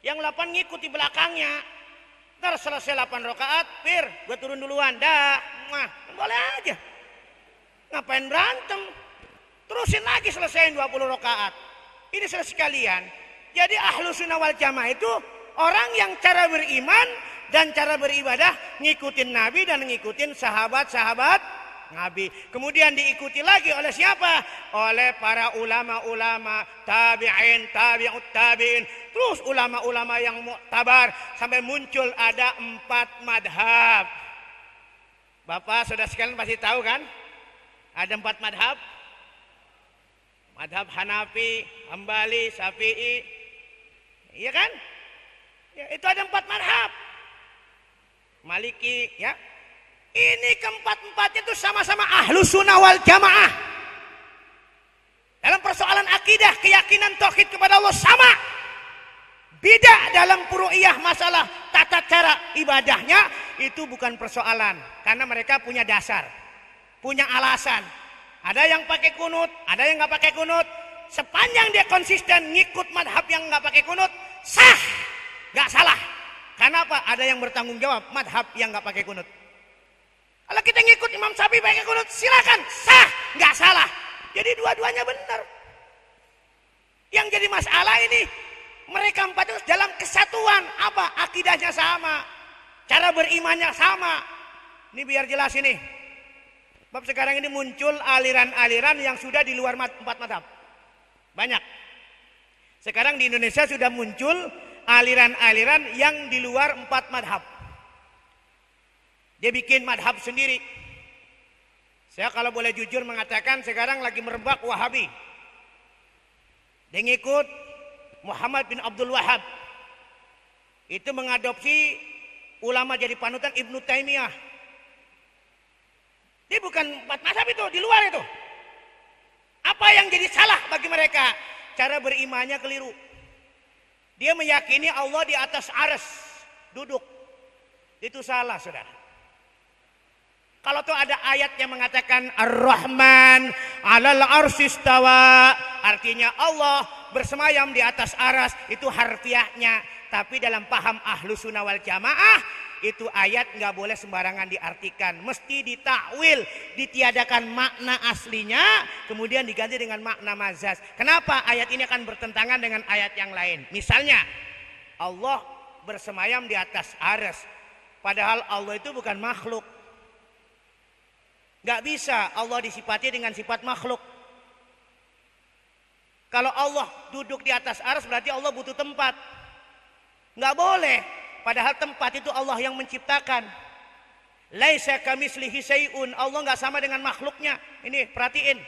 Yang 8 ngikut di belakangnya. Ntar selesai 8 rakaat, Pir, gue turun duluan. Dah, boleh aja. Ngapain berantem? Terusin lagi selesaiin 20 rakaat. Ini selesai sekalian. Jadi Ahlus Sunnah wal Jamaah itu orang yang cara beriman dan cara beribadah ngikutin Nabi dan ngikutin sahabat-sahabat Nabi. Kemudian diikuti lagi oleh siapa? Oleh para ulama-ulama, tabi'in, tabi'ut tabi'in. Terus ulama-ulama yang muktabar sampai muncul ada 4 madhab. Bapak saudara sekalian pasti tahu kan? Ada 4 madhab. Madhab Hanafi, Hambali, Syafi'i. Iya kan? Ya, itu ada 4 madhab. Maliki, ya. Ini keempat-empatnya itu sama-sama Ahlus Sunnah wal Jamaah. Dalam persoalan akidah, keyakinan tauhid kepada Allah sama. Beda dalam furu'iyah masalah tata cara ibadahnya itu bukan persoalan. Karena mereka punya dasar, punya alasan. Ada yang pakai kunut, ada yang nggak pakai kunut. Sepanjang dia konsisten ngikut madhab yang nggak pakai kunut, sah, nggak salah. Karena apa? Ada yang bertanggung jawab madhab yang nggak pakai kunut. Kalau kita ngikut Imam Syafi'i pakai kunut, silakan, sah, nggak salah. Jadi dua-duanya benar. Yang jadi masalah ini mereka 4 itu dalam kesatuan. Apa? Akidahnya sama, cara berimannya sama. Ini biar jelas ini. Sebab sekarang ini muncul aliran-aliran yang sudah di luar 4 madhab. Banyak. Sekarang di Indonesia sudah muncul aliran-aliran yang di luar 4 madhab. Dia bikin madhab sendiri. Saya kalau boleh jujur mengatakan sekarang lagi merebak Wahabi. Dia ngikut Muhammad bin Abdul Wahab. Itu mengadopsi ulama jadi panutan Ibnu Taimiyah. Dia bukan 4 madhab itu, di luar itu. Apa yang jadi salah bagi mereka? Cara berimannya keliru. Dia meyakini Allah di atas arsy duduk. Itu salah, saudara. Kalau tuh ada ayat yang mengatakan Ar-Rahman 'alal arsy istawa, artinya Allah bersemayam di atas aras, itu harfiahnya. Tapi dalam paham Ahlus Sunnah wal Jamaah, itu ayat nggak boleh sembarangan diartikan, mesti ditakwil, ditiadakan makna aslinya, kemudian diganti dengan makna mazaz. Kenapa? Ayat ini akan bertentangan dengan ayat yang lain. Misalnya, Allah bersemayam di atas aras, padahal Allah itu bukan makhluk. Gak bisa Allah disifati dengan sifat makhluk. Kalau Allah duduk di atas arsy berarti Allah butuh tempat. Gak boleh. Padahal tempat itu Allah yang menciptakan. Laisa kamitslihi syai'un. Allah gak sama dengan makhluknya. Ini perhatiin.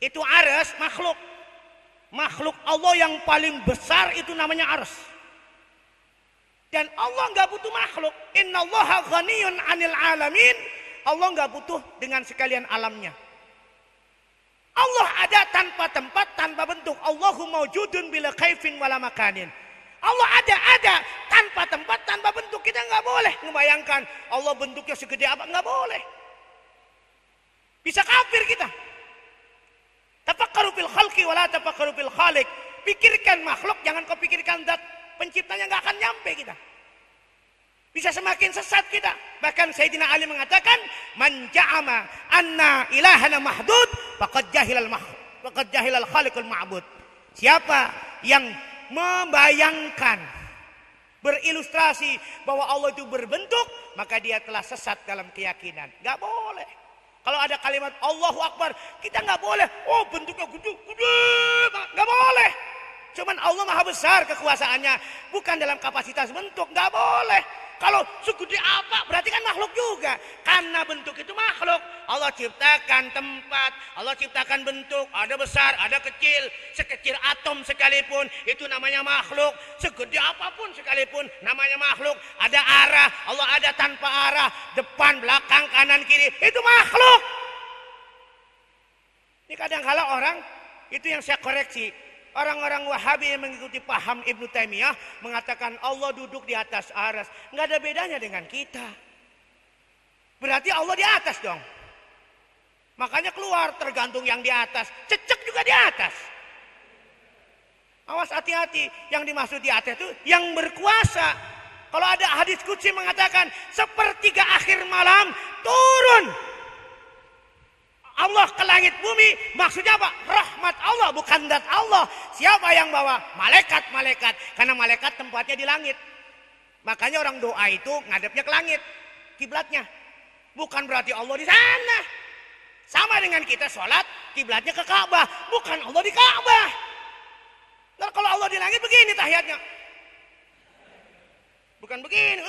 Itu arsy makhluk. Makhluk Allah yang paling besar itu namanya arsy. Dan Allah gak butuh makhluk. Innallaha ghaniyun 'anil 'alamin. Allah nggak butuh dengan sekalian alamnya. Allah ada tanpa tempat, tanpa bentuk. Allahu maujudun bila kaifin wala makanin. Allah ada tanpa tempat, tanpa bentuk. Kita nggak boleh membayangkan Allah bentuknya segede apa, nggak boleh. Bisa kafir kita. Tafakkaru fil khalqi wala tafakkaru fil khaliq. Pikirkan makhluk, jangan kau pikirkan zat penciptanya, nggak akan nyampe kita. Bisa semakin sesat kita. Bahkan Sayyidina Ali mengatakan, man ja'ama anna ilahana mahdud faqad jahilal khaliqul ma'bud. Siapa yang membayangkan, berilustrasi bahwa Allah itu berbentuk, maka dia telah sesat dalam keyakinan. Gak boleh. Kalau ada kalimat Allahu Akbar, kita gak boleh, oh bentuknya gede, gak boleh. Cuman Allah maha besar kekuasaannya, bukan dalam kapasitas bentuk, gak boleh. Kalau segede apa berarti kan makhluk juga. Karena bentuk itu makhluk. Allah ciptakan tempat, Allah ciptakan bentuk, ada besar, ada kecil. Sekecil atom sekalipun itu namanya makhluk. Segede apapun sekalipun namanya makhluk. Ada arah, Allah ada tanpa arah, depan, belakang, kanan, kiri, itu makhluk. Ini kadang-kala orang, itu yang saya koreksi. Orang-orang Wahabi yang mengikuti paham Ibnu Taimiyah mengatakan Allah duduk di atas arsy. Nggak ada bedanya dengan kita. Berarti Allah di atas dong. Makanya keluar tergantung yang di atas. Cecek juga di atas. Awas hati-hati, yang dimaksud di atas itu yang berkuasa. Kalau ada hadis qudsi mengatakan sepertiga akhir malam turun Allah ke langit bumi, maksudnya apa? Rahmat Allah, bukan zat Allah. Siapa yang bawa? Malaikat-malaikat, karena malaikat tempatnya di langit. Makanya orang doa itu ngadepnya ke langit, kiblatnya. Bukan berarti Allah di sana. Sama dengan kita sholat, kiblatnya ke Ka'bah, bukan Allah di Ka'bah. Nah, kalau Allah di langit begini tahiyatnya. Bukan begini.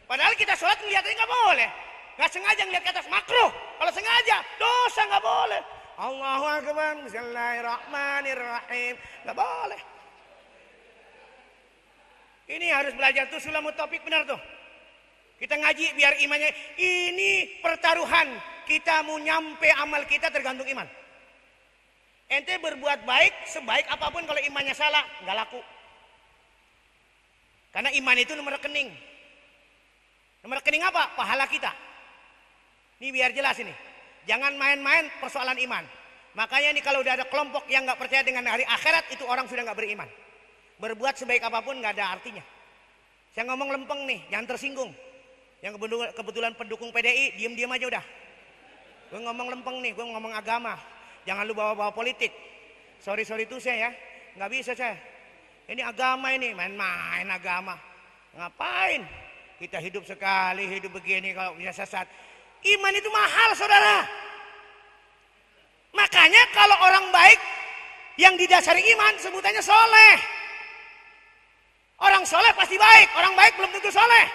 Padahal kita sholat ngeliatnya nggak boleh. Nggak sengaja ngeliat ke atas, makruh. Kalau sengaja, dosa nggak boleh. Allahu Akbar, Bismillahirrahmanirrahim. Nggak boleh. Ini harus belajar tuh sulamut topik benar tuh. Kita ngaji biar imannya. Ini pertaruhan. Kita mau nyampe amal kita tergantung iman. Ente berbuat baik sebaik apapun, kalau imannya salah nggak laku. Karena iman itu nomor rekening. Nomor rekening apa? Pahala kita. Ini biar jelas ini. Jangan main-main persoalan iman. Makanya ini kalau udah ada kelompok yang nggak percaya dengan hari akhirat, itu orang sudah nggak beriman. Berbuat sebaik apapun nggak ada artinya. Saya ngomong lempeng nih, jangan tersinggung. Yang kebetulan pendukung PDI, diem-diem aja udah. Gue ngomong lempeng nih, gue ngomong agama. Jangan lu bawa-bawa politik. Sorry itu saya ya, nggak bisa saya. Ini agama ini, main-main agama. Ngapain? Kita hidup sekali, hidup begini kalau bisa sesat. Iman itu mahal, saudara. Makanya kalau orang baik yang didasari iman sebutannya soleh. Orang soleh pasti baik, orang baik belum tentu soleh.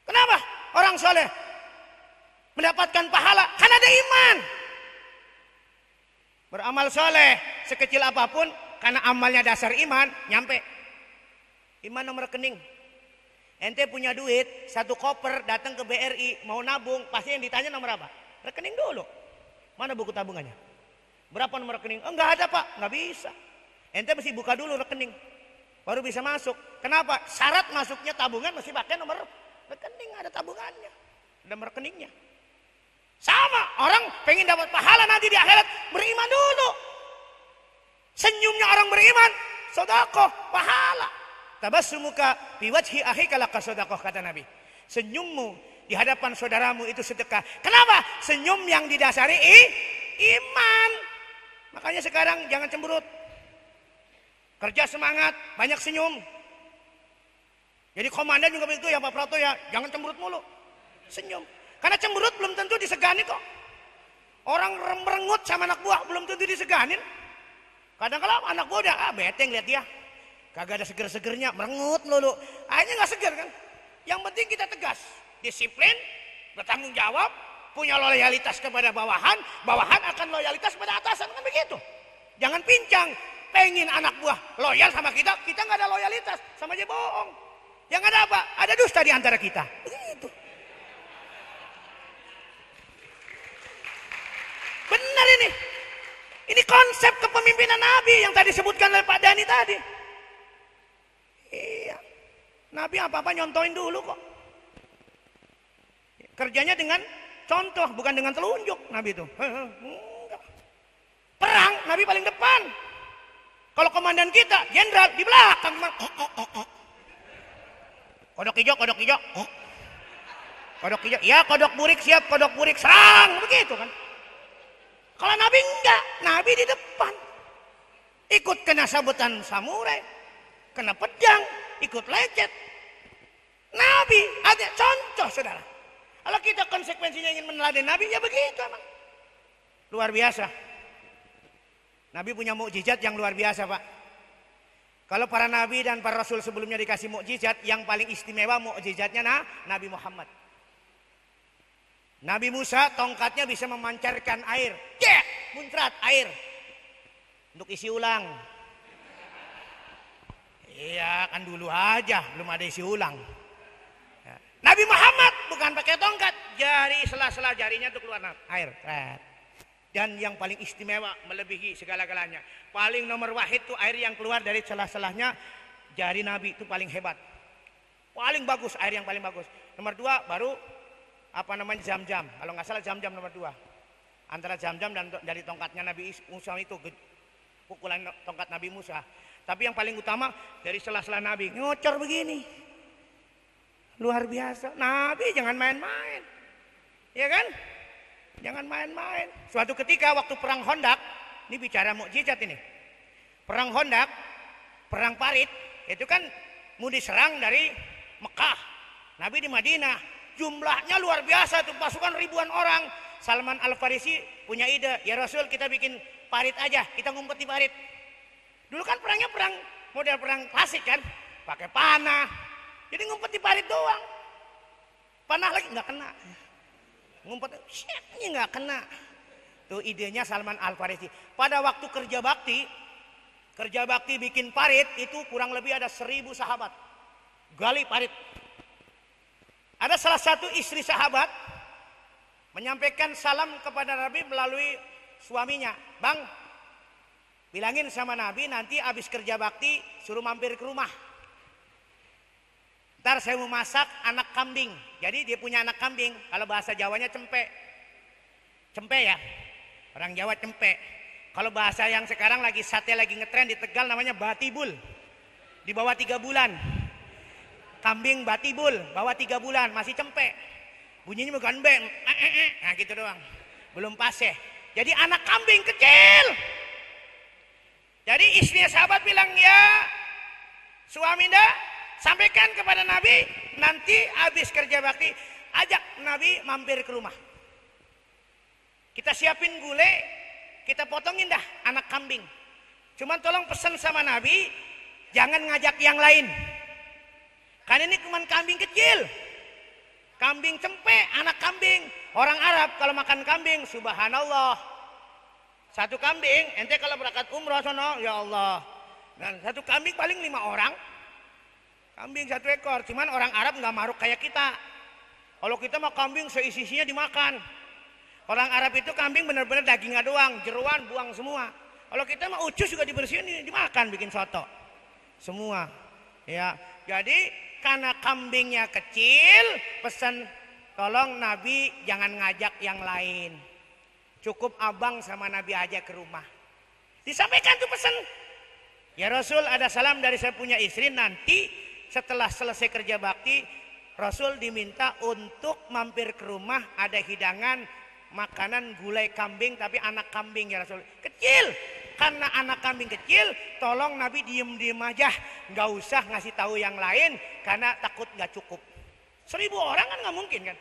Kenapa? Orang soleh mendapatkan pahala karena ada iman. Beramal soleh sekecil apapun, karena amalnya dasar iman, nyampe. Iman nomor rekening. Ente punya duit, satu koper, datang ke BRI, mau nabung, pasti yang ditanya nomor apa? Rekening dulu. Mana buku tabungannya? Berapa nomor rekening? Oh, enggak ada pak, enggak bisa. Ente mesti buka dulu rekening, baru bisa masuk. Kenapa? Syarat masuknya tabungan mesti pakai nomor rekening, ada tabungannya, ada nomor rekeningnya. Sama, orang pengen dapat pahala nanti di akhirat, beriman dulu. Senyumnya orang beriman, sedekah, pahala. Tabassumuka fi wajhi akhika laka sedekah, kata Nabi. Senyummu di hadapan saudaramu itu sedekah. Kenapa? Senyum yang didasari iman. Makanya sekarang jangan cemberut. Kerja semangat, banyak senyum. Jadi komandan juga begitu ya Pak Prato ya, jangan cemberut mulu. Senyum. Karena cemberut belum tentu disegani kok. Orang merengut sama anak buah belum tentu diseganin. Kadang-kadang anak buah udah bete ngeliat dia. Kagak ada seger-segernya, merengut melulu. Akhirnya gak seger kan. Yang penting kita tegas, disiplin, bertanggung jawab, punya loyalitas kepada bawahan, bawahan akan loyalitas pada atasan, kan begitu. Jangan pincang, pengen anak buah loyal sama kita, kita gak ada loyalitas, sama aja bohong. Yang ada apa? Ada dusta di antara kita. Begitu. Benar ini. Ini konsep kepemimpinan Nabi yang tadi disebutkan oleh Pak Dani tadi. Iya. Nabi apa-apa nyontoin dulu kok. Kerjanya dengan contoh, bukan dengan telunjuk Nabi itu. Perang, Nabi paling depan. Kalau komandan kita, jenderal di belakang. Kodok hijau, kodok hijau. Kodok hijau, ya kodok burik siap, kodok burik serang, begitu kan. Kalau Nabi enggak, Nabi di depan. Ikut kena sabutan samurai, kena pedang, ikut lecet. Nabi ada contoh, saudara. Kalau kita konsekuensinya ingin meneladani Nabi, ya begitu emang. Luar biasa. Nabi punya mukjizat yang luar biasa, Pak. Kalau para nabi dan para rasul sebelumnya dikasih mukjizat, yang paling istimewa mukjizatnya Nabi Muhammad. Nabi Musa tongkatnya bisa memancarkan air, muncrat air untuk isi ulang. Iya kan dulu aja belum ada isi ulang. Ya. Nabi Muhammad bukan pakai tongkat, jari sela-sela jarinya untuk keluar air. Dan yang paling istimewa melebihi segala-galanya, paling nomor wahid tuh air yang keluar dari celah-celahnya jari Nabi itu paling hebat, paling bagus, air yang paling bagus. Nomor dua baru Zam-Zam. Kalau nggak salah Zam-Zam nomor 2. Antara Zam-Zam dan dari tongkatnya Nabi Musa itu pukulan tongkat Nabi Musa. Tapi yang paling utama dari sela-sela Nabi ngocor begini. Luar biasa. Nabi jangan main-main. Ya kan? Jangan main-main. Suatu ketika waktu perang Khandaq, ini bicara mukjizat ini. Perang Khandaq, perang Parit, itu kan mau diserang dari Mekah. Nabi di Madinah, jumlahnya luar biasa tuh, pasukan ribuan orang. Salman Al-Farisi punya ide, ya Rasul kita bikin parit aja, kita ngumpet di parit. Dulu kan perangnya model perang klasik kan, pakai panah. Jadi ngumpet di parit doang. Panah lagi nggak kena. Ngumpet, ini nggak kena. Tuh idenya Salman Al-Farisi. Pada waktu kerja bakti bikin parit itu kurang lebih ada 1000 sahabat. Gali parit. Ada salah satu istri sahabat menyampaikan salam kepada Nabi melalui suaminya. Bang, bilangin sama Nabi nanti habis kerja bakti suruh mampir ke rumah. Ntar saya mau masak anak kambing. Jadi dia punya anak kambing. Kalau bahasa Jawanya cempe. Cempe ya. Orang Jawa cempe. Kalau bahasa yang sekarang lagi sate lagi ngetren di Tegal namanya batibul. Di bawah 3 bulan. Kambing batibul, bawah 3 bulan masih cempe. Bunyinya bukan beng. Nah gitu doang. Belum paseh. Jadi anak kambing kecil. Jadi istrinya sahabat bilang, ya suami ndak sampaikan kepada Nabi nanti habis kerja bakti ajak Nabi mampir ke rumah. Kita siapin gulai, kita potongin dah anak kambing. Cuman tolong pesan sama Nabi jangan ngajak yang lain. Karena ini cuma kambing kecil. Kambing cempe, anak kambing. Orang Arab kalau makan kambing, subhanallah. Satu kambing, ente kalau berangkat umroh sono, ya Allah. Dan satu kambing paling 5 orang. Kambing 1 ekor, cuman orang Arab nggak maruk kayak kita. Kalau kita mah kambing seisi-isinya dimakan. Orang Arab itu kambing benar-benar dagingnya doang, jeruan buang semua. Kalau kita mah ucus juga dibersihin, dimakan bikin soto. Semua. Ya, jadi karena kambingnya kecil, pesan tolong Nabi jangan ngajak yang lain. Cukup abang sama Nabi aja ke rumah. Disampaikan tuh pesan. Ya Rasul ada salam dari saya punya istri, nanti setelah selesai kerja bakti Rasul diminta untuk mampir ke rumah, ada hidangan makanan gulai kambing tapi anak kambing ya Rasul. Kecil. Karena anak kambing kecil, tolong Nabi diem-diem aja, nggak usah ngasih tahu yang lain karena takut nggak cukup. 1000 orang kan nggak mungkin kan.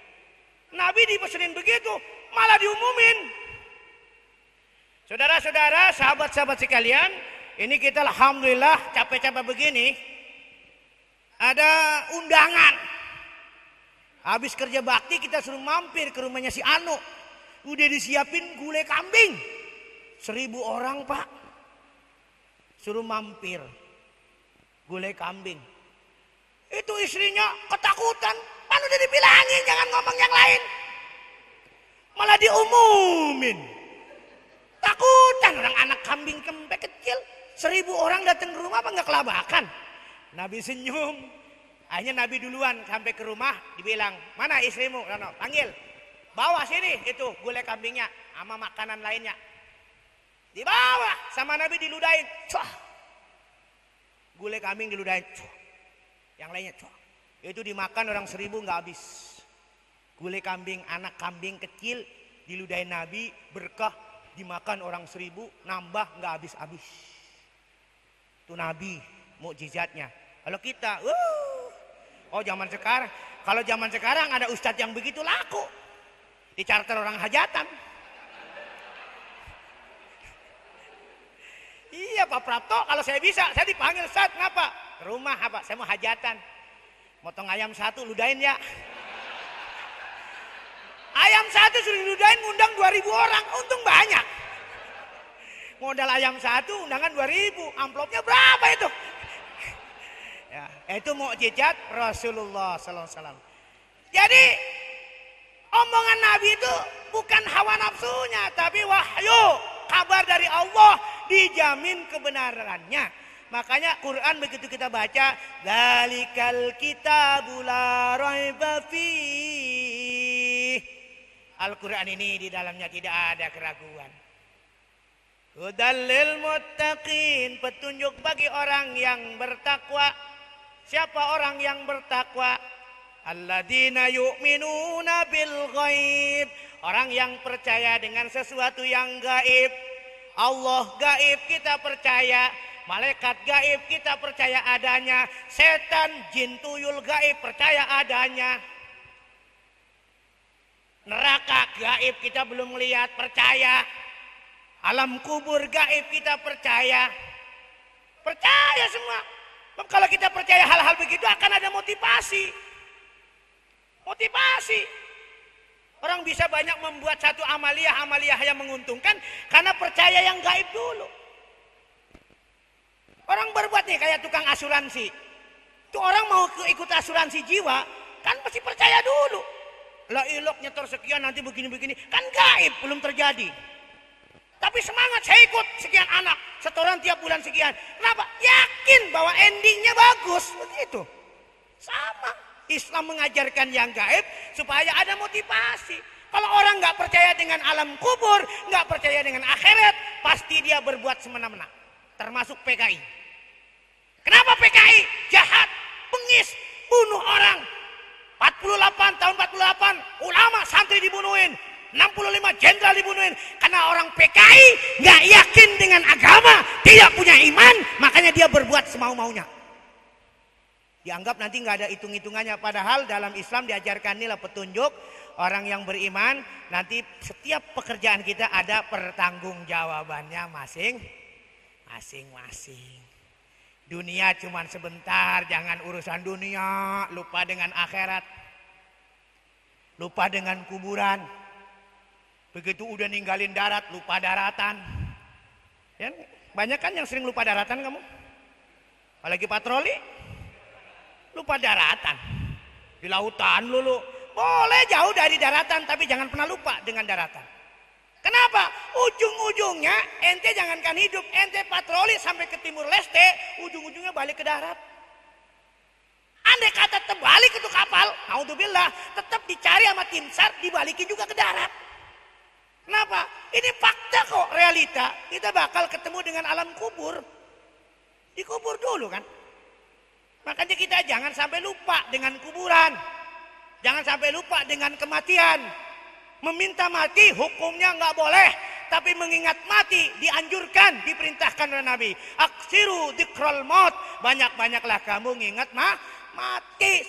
Nabi dipesenin begitu, malah diumumin. Saudara-saudara, sahabat-sahabat sekalian, ini kita alhamdulillah capek-capek begini, ada undangan. Habis kerja bakti kita suruh mampir ke rumahnya si Anu, udah disiapin gulai kambing. 1000 orang pak, suruh mampir gulai kambing. Itu istrinya ketakutan, kan udah dibilangin jangan ngomong yang lain, malah diumumin. Takutan orang anak kambing kempe kecil. 1000 orang datang ke rumah apa nggak kelabakan? Nabi senyum. Akhirnya Nabi duluan sampai ke rumah, dibilang mana istrimu? Rono, panggil, bawa sini itu gulai kambingnya sama makanan lainnya. Dibawa sama Nabi diludahin. Cuah. Gulai kambing diludahin. Cuah. Yang lainnya. Cuah. Itu dimakan orang 1000 nggak habis. Gulai kambing, anak kambing kecil diludahin Nabi, berkah, dimakan orang 1000, nambah nggak habis-habis. Itu Nabi mukjizatnya. Kalau kita, oh zaman sekarang, kalau zaman sekarang ada ustadz yang begitu laku, di charter orang hajatan. Iya Pak Prapto, kalau saya bisa, saya dipanggil Ustaz, kenapa? Ke rumah apa? Saya mau hajatan. Motong ayam 1, ludahin ya. Ayam 1 sudah ludahin, ngundang 2000 orang, untung banyak. Modal ayam 1, undangan 2000, amplopnya berapa itu? Ya, itu mukjizat Rasulullah SAW. Jadi omongan Nabi itu bukan hawa nafsunya, tapi wahyu, kabar dari Allah, dijamin kebenarannya. Makanya Quran begitu kita baca, dzalikal kitabul la raiba fih. Al-Quran ini di dalamnya tidak ada keraguan. Hudallil muttaqin, petunjuk bagi orang yang bertakwa. Siapa orang yang bertakwa? Alladzina yu'minuna bil ghaib, orang yang percaya dengan sesuatu yang gaib. Allah gaib kita percaya, malaikat gaib kita percaya adanya, setan, jin, tuyul gaib percaya adanya. Neraka gaib kita belum melihat, percaya. Alam kubur gaib kita percaya. Percaya semua. Kalau kita percaya hal-hal begitu akan ada motivasi. Motivasi. Orang bisa banyak membuat satu amaliyah yang menguntungkan karena percaya yang gaib dulu. Orang berbuat nih kayak tukang asuransi. Itu orang mau ikut asuransi jiwa, kan pasti percaya dulu. Lah ilok nyetor sekian nanti begini-begini, kan gaib belum terjadi. Tapi semangat, saya ikut sekian anak, setoran tiap bulan sekian. Kenapa? Yakin bahwa endingnya bagus, begitu. Sama, Islam mengajarkan yang gaib supaya ada motivasi. Kalau orang nggak percaya dengan alam kubur, nggak percaya dengan akhirat, pasti dia berbuat semena-mena. Termasuk PKI. Kenapa PKI? Jahat, bengis, bunuh orang. 48 tahun 48, ulama santri dibunuhin. 65 jenderal dibunuhin karena orang PKI nggak yakin dengan agama, tidak punya iman, makanya dia berbuat semau-maunya. Dianggap nanti nggak ada hitung-hitungannya, padahal dalam Islam diajarkan inilah petunjuk orang yang beriman. Nanti setiap pekerjaan kita ada pertanggungjawabannya masing-masing. Dunia cuman sebentar, jangan urusan dunia, lupa dengan akhirat, lupa dengan kuburan. Begitu udah ninggalin darat, lupa daratan. Ya, banyak kan yang sering lupa daratan kamu? Apalagi patroli, lupa daratan. Di lautan lulu. Boleh jauh dari daratan, tapi jangan pernah lupa dengan daratan. Kenapa? Ujung-ujungnya ente jangankan hidup, ente patroli sampai ke Timur Leste, ujung-ujungnya balik ke darat. Andai kata terbalik itu kapal, naudzubillah, tetap dicari sama tim SAR, dibalikin juga ke darat. Kenapa? Ini fakta kok, realita. Kita bakal ketemu dengan alam kubur. Dikubur dulu kan. Makanya kita jangan sampai lupa dengan kuburan. Jangan sampai lupa dengan kematian. Meminta mati hukumnya nggak boleh. Tapi mengingat mati dianjurkan, diperintahkan oleh Nabi. Aksiru dzikral maut. Banyak-banyaklah kamu ngingat mati.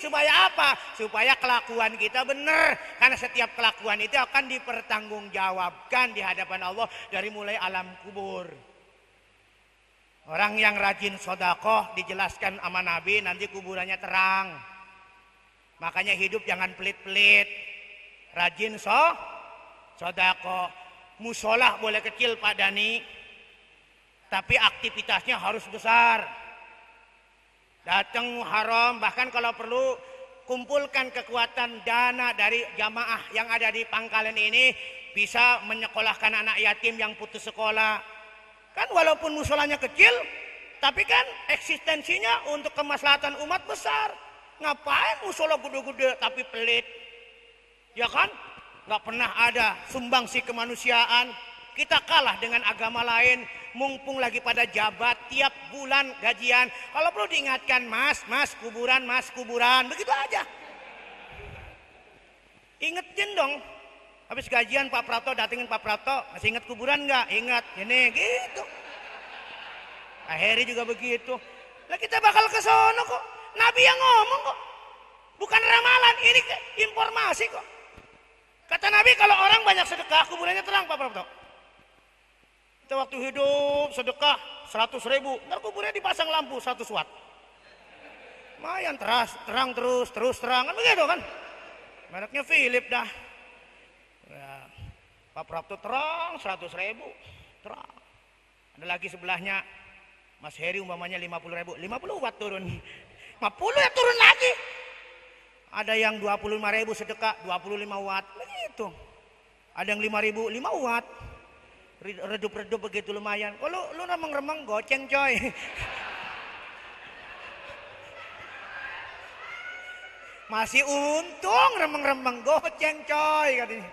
Supaya apa? Supaya kelakuan kita benar. Karena setiap kelakuan itu akan dipertanggungjawabkan di hadapan Allah dari mulai alam kubur. Orang yang rajin sedekah dijelaskan sama Nabi nanti kuburannya terang. Makanya hidup jangan pelit-pelit. Rajin sedekah. Musola boleh kecil Pak Dani, tapi aktivitasnya harus besar. Datang haram, bahkan kalau perlu kumpulkan kekuatan dana dari jamaah yang ada di Pangkalan ini bisa menyekolahkan anak yatim yang putus sekolah. Kan walaupun musolanya kecil, tapi kan eksistensinya untuk kemaslahatan umat besar. Ngapain musola gede-gede tapi pelit? Ya kan? Gak pernah ada sumbangsi kemanusiaan. Kita kalah dengan agama lain. Mumpung lagi pada jabat tiap bulan gajian. Kalau perlu diingatkan, mas kuburan, begitu aja. Ingetin dong. Habis gajian Pak Prato, datengin Pak Prato, masih ingat kuburan nggak? Ingat, ini gitu. Akhirnya juga begitu. Lah kita bakal ke sono kok. Nabi yang ngomong kok. Bukan ramalan, ini informasi kok. Kata Nabi kalau orang banyak sedekah kuburannya terang Pak Prato. Kita waktu hidup sedekah 100.000, ntar kuburnya dipasang lampu 100 watt. Lumayan terang terus terang kan begitu kan. Mereknya Philip dah. Ya, Pak Prato terang 100.000, terang. Ada lagi sebelahnya Mas Heri umpamanya 50.000, 50 watt turun. 50 ya turun lagi. Ada yang 25.000 sedekah 25 watt begitu. Ada yang 5.000 5 watt. Redup-redup begitu lumayan. Oh lu remeng-remeng goceng coy. Masih untung remeng-remeng goceng coy katanya.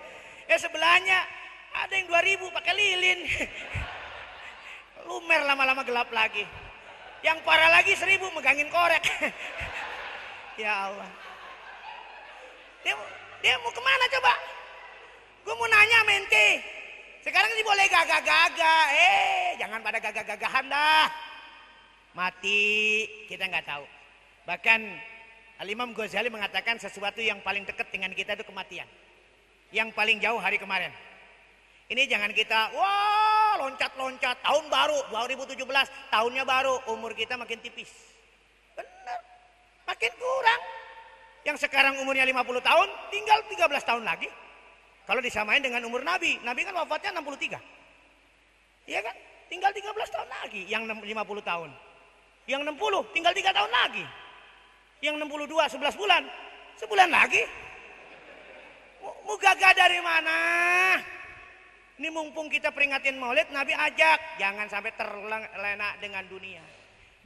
Sebelahnya ada yang 2.000 pakai lilin. lumer lama-lama gelap lagi. Yang parah lagi 1000 megangin korek. Ya Allah. Dia mau kemana coba? Gue mau nanya mente. Sekarang sih boleh gagah-gagah. Jangan pada gagah-gagahan dah. Mati kita nggak tahu. Bahkan Al-Imam Ghazali mengatakan sesuatu yang paling dekat dengan kita itu kematian. Yang paling jauh hari kemarin. Ini jangan kita wah loncat-loncat tahun baru 2017 tahunnya baru, umur kita makin tipis. Benar. Makin kurang. Yang sekarang umurnya 50 tahun tinggal 13 tahun lagi. Kalau disamain dengan umur Nabi, Nabi kan wafatnya 63. Iya kan? Tinggal 13 tahun lagi yang 50 tahun. Yang 60 tinggal 3 tahun lagi. Yang 62 11 bulan. Sebulan lagi. Mau gagah dari mana? Ini mumpung kita peringatin Maulid, Nabi ajak jangan sampai terlena dengan dunia.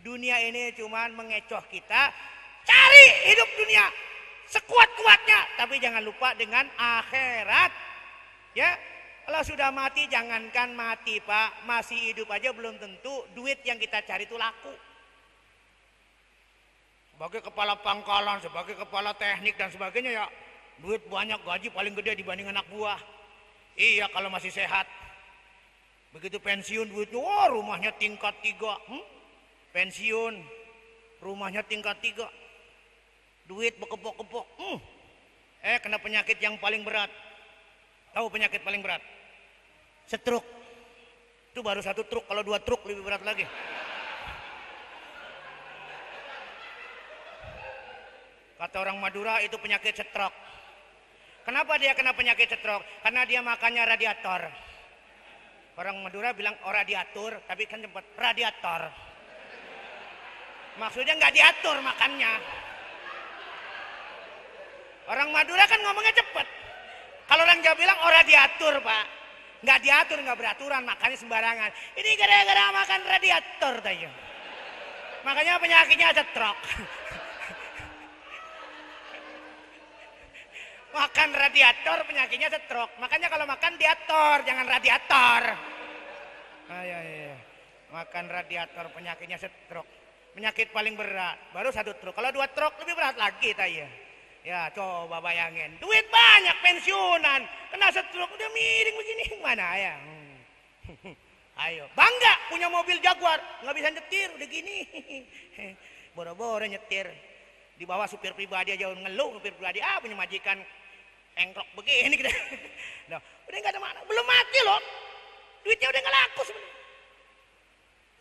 Dunia ini cuman mengecoh kita. Cari hidup dunia sekuat-kuatnya, tapi jangan lupa dengan akhirat. Ya, kalau sudah mati jangankan mati, Pak, masih hidup aja belum tentu duit yang kita cari itu laku. Sebagai kepala pangkalan, sebagai kepala teknik dan sebagainya ya, duit banyak, gaji paling gede dibanding anak buah. Iya kalau masih sehat. Begitu pensiun duitnya, wah rumahnya tingkat 3. Pensiun, rumahnya tingkat 3. Duit bekepok-kepok. Kena penyakit yang paling berat. Tahu penyakit paling berat? Stroke. Itu baru 1 truk, kalau 2 truk lebih berat lagi. Kata orang Madura itu penyakit stroke. Kenapa dia kena penyakit stroke? Karena dia makannya radiator. Orang Madura bilang radiator, tapi kan tempat radiator. Maksudnya nggak diatur makannya. Orang Madura kan ngomongnya cepet. Kalau orang Jawa bilang radiator, Pak. Nggak diatur, nggak beraturan, makannya sembarangan. Ini gara-gara makan radiator tadi. Makanya penyakitnya stroke. Makan radiator penyakitnya stroke. Makanya kalau makan diator, jangan radiator. Iya. Makan radiator penyakitnya stroke. Penyakit paling berat baru 1 truk. Kalau 2 truk lebih berat lagi tanya. Ya coba bayangin, duit banyak pensiunan, kena stroke udah miring begini mana ya? Ayo, bangga punya mobil Jaguar, nggak bisa nyetir udah gini. Boro-boro nyetir. Di bawah supir pribadi aja ngeluh, supir pribadi punya majikan engklok begini gitu. Nah, udah nggak ada mana, belum mati loh, duitnya udah nggak laku sebenarnya.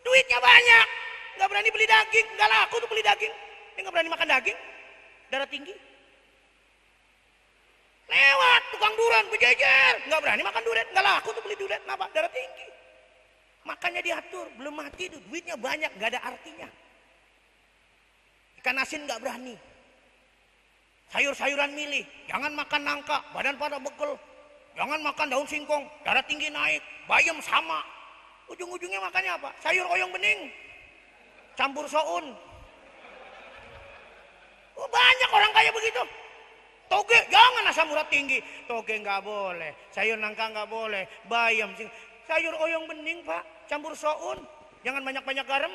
Duitnya banyak, nggak berani beli daging, nggak laku tuh beli daging, dia nggak berani makan daging, darah tinggi. Lewat tukang durian berjejer, nggak berani makan durian, nggak laku tuh beli durian, kenapa? Darah tinggi. Makannya diatur, belum mati tuh, duitnya banyak, nggak ada artinya. Ikan asin nggak berani. Sayur-sayuran milih, jangan makan nangka, badan pada bekel. Jangan makan daun singkong, darah tinggi naik. Bayam sama. Ujung-ujungnya makannya apa? Sayur oyong bening, campur soun. Banyak orang kaya begitu. Toge, jangan asam urat tinggi. Toge nggak boleh, sayur nangka nggak boleh, bayam, sayur oyong bening Pak, campur soun. Jangan banyak-banyak garam.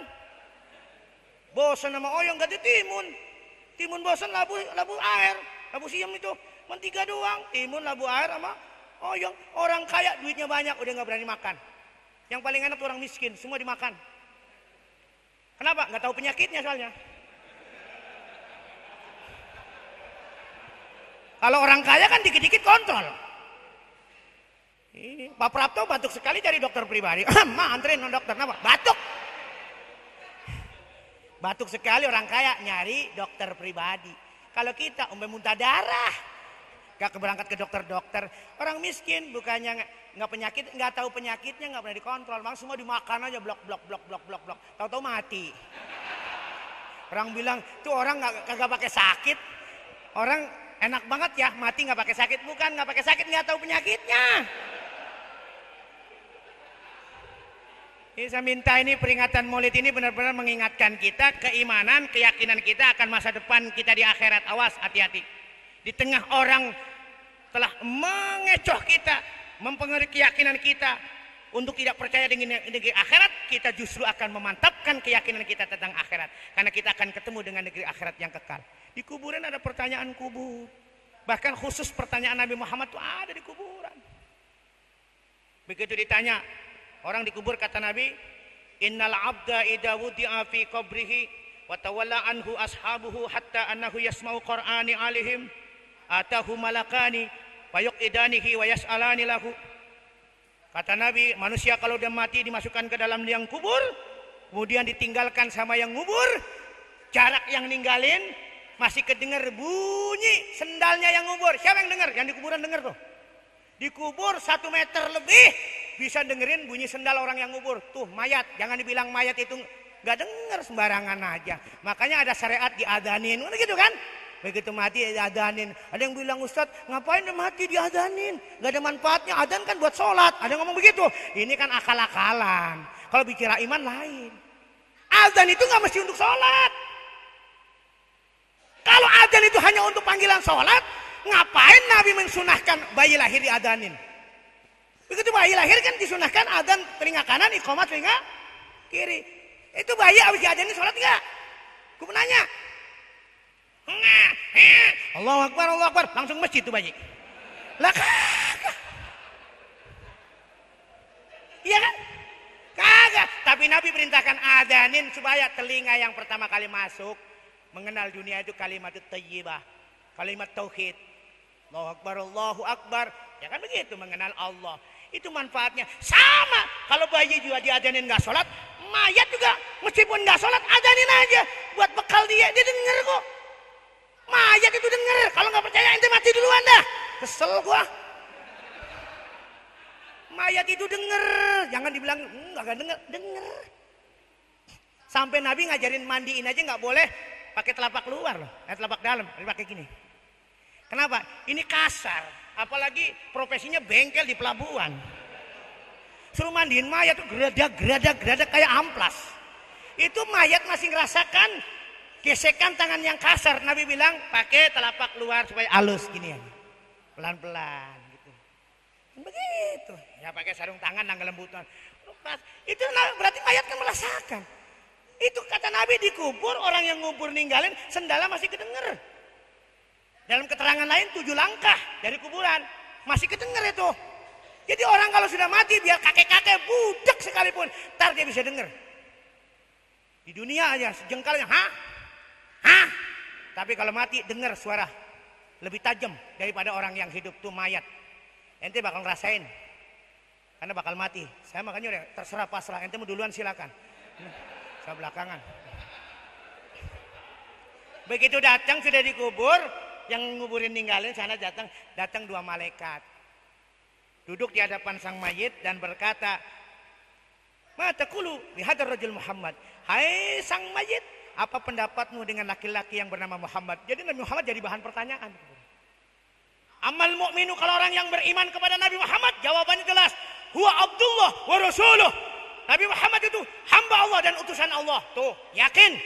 Bosan sama oyong ganti timun. Timun bosan labu air, labu siam itu mentega doang. Timun, labu air sama oyong. Orang kaya duitnya banyak udah nggak berani makan. Yang paling enak tuh orang miskin, semua dimakan. Kenapa? Nggak tahu penyakitnya soalnya. Kalau orang kaya kan dikit-dikit kontrol. Pak Prapto batuk sekali cari dokter pribadi. Ma anterin dokter, kenapa? Batuk. Batuk sekali orang kaya nyari dokter pribadi. Kalau kita muntah darah, gak keberangkat ke dokter-dokter. Orang miskin bukannya nggak penyakit, nggak tahu penyakitnya, nggak pernah dikontrol. Memang semua dimakan aja blok. Tahu-tahu mati. Orang bilang tuh orang nggak pakai sakit. Orang enak banget ya mati nggak pakai sakit. Bukan nggak pakai sakit, nggak tahu penyakitnya. Ini saya minta ini peringatan Maulid ini benar-benar mengingatkan kita keimanan, keyakinan kita akan masa depan kita di akhirat. Awas, hati-hati. Di tengah orang telah mengecoh kita, mempengaruhi keyakinan kita, untuk tidak percaya dengan negeri akhirat, kita justru akan memantapkan keyakinan kita tentang akhirat. Karena kita akan ketemu dengan negeri akhirat yang kekal. Di kuburan ada pertanyaan kubur. Bahkan khusus pertanyaan Nabi Muhammad itu ada di kuburan. Begitu ditanya, orang dikubur kata Nabi, innal abda idza wudi'a fi qabrihi wa tawalla anhu ashabuhu hatta annahu yasma'u qur'ani alaihim atahu malakani wa yuqidanihi wa yas'alani lahu. Kata Nabi, manusia kalau udah mati dimasukkan ke dalam liang kubur, kemudian ditinggalkan sama yang ngubur, jarak yang ninggalin masih kedengar bunyi sendalnya yang ngubur. Siapa yang dengar? Yang di kuburan dengar tuh. Dikubur 1 meter lebih bisa dengerin bunyi sendal orang yang ngubur. Tuh mayat, jangan dibilang mayat itu nggak denger sembarangan aja. Makanya ada syariat diadanin, gitu kan? Begitu mati diadanin. Ada yang bilang, Ustaz, ngapain dia mati diadanin? Gak ada manfaatnya, adan kan buat sholat. Ada yang ngomong begitu. Ini kan akal-akalan. Kalau bicara iman lain. Adan itu gak mesti untuk sholat. Kalau adan itu hanya untuk panggilan sholat, ngapain Nabi mensunahkan bayi lahir diadanin? Begitu bayi lahir kan disunahkan adan telinga kanan, iqamah telinga kiri. Itu bayi habis diadanin sholat gak? Gue menanya. Allahu Akbar, langsung masjid tuh bayi. Lah kagak. Iya kan? Kagak. Tapi Nabi perintahkan adanin supaya telinga yang pertama kali masuk mengenal dunia itu kalimat thayyibah, kalimat tauhid. Allahu Akbar. Ya kan begitu, mengenal Allah. Itu manfaatnya. Sama kalau bayi juga diadanin nggak sholat, mayat juga meskipun nggak sholat adanin aja buat bekal dia denger kok. Mayat itu denger. Kalau nggak percaya ente mati duluan dah. Kesel gua. Mayat itu denger. Jangan dibilang nggak denger. Denger. Sampai Nabi ngajarin mandiin aja nggak boleh pakai telapak luar loh. Telapak dalam. Pakai gini. Kenapa? Ini kasar. Apalagi profesinya bengkel di pelabuhan. Suruh mandiin mayat tuh geradak kayak amplas. Itu mayat masih ngerasakan gesekan tangan yang kasar. Nabi bilang pakai telapak luar supaya halus gini ya, pelan-pelan gitu. Begitu. Ya pakai sarung tangan dan kelembutan. Itu berarti mayat kan merasakan. Itu kata Nabi dikubur orang yang ngubur ninggalin sendalnya masih kedenger. Dalam keterangan lain 7 langkah dari kuburan masih kedenger itu. Jadi orang kalau sudah mati biar kakek-kakek budak sekalipun, ntar dia bisa denger. Di dunia aja sejengkalnya, hah? Tapi kalau mati dengar suara lebih tajam daripada orang yang hidup tuh mayat. Ente bakal ngerasain. Karena bakal mati. Saya makanya udah terserah pasrah. Ente mau duluan silakan. Saya belakangan. Begitu datang sudah dikubur, yang nguburin ninggalin sana datang 2 malaikat. Duduk di hadapan sang mayit dan berkata, "Ma taqulu bi hadzal rajul Muhammad?" Hai sang mayit, apa pendapatmu dengan laki-laki yang bernama Muhammad? Jadi Nabi Muhammad jadi bahan pertanyaan. Amal mukminu, kalau orang yang beriman kepada Nabi Muhammad, jawabannya jelas. Huwa Abdullah wa Rasuluh. Nabi Muhammad itu hamba Allah dan utusan Allah. Tuh, yakin.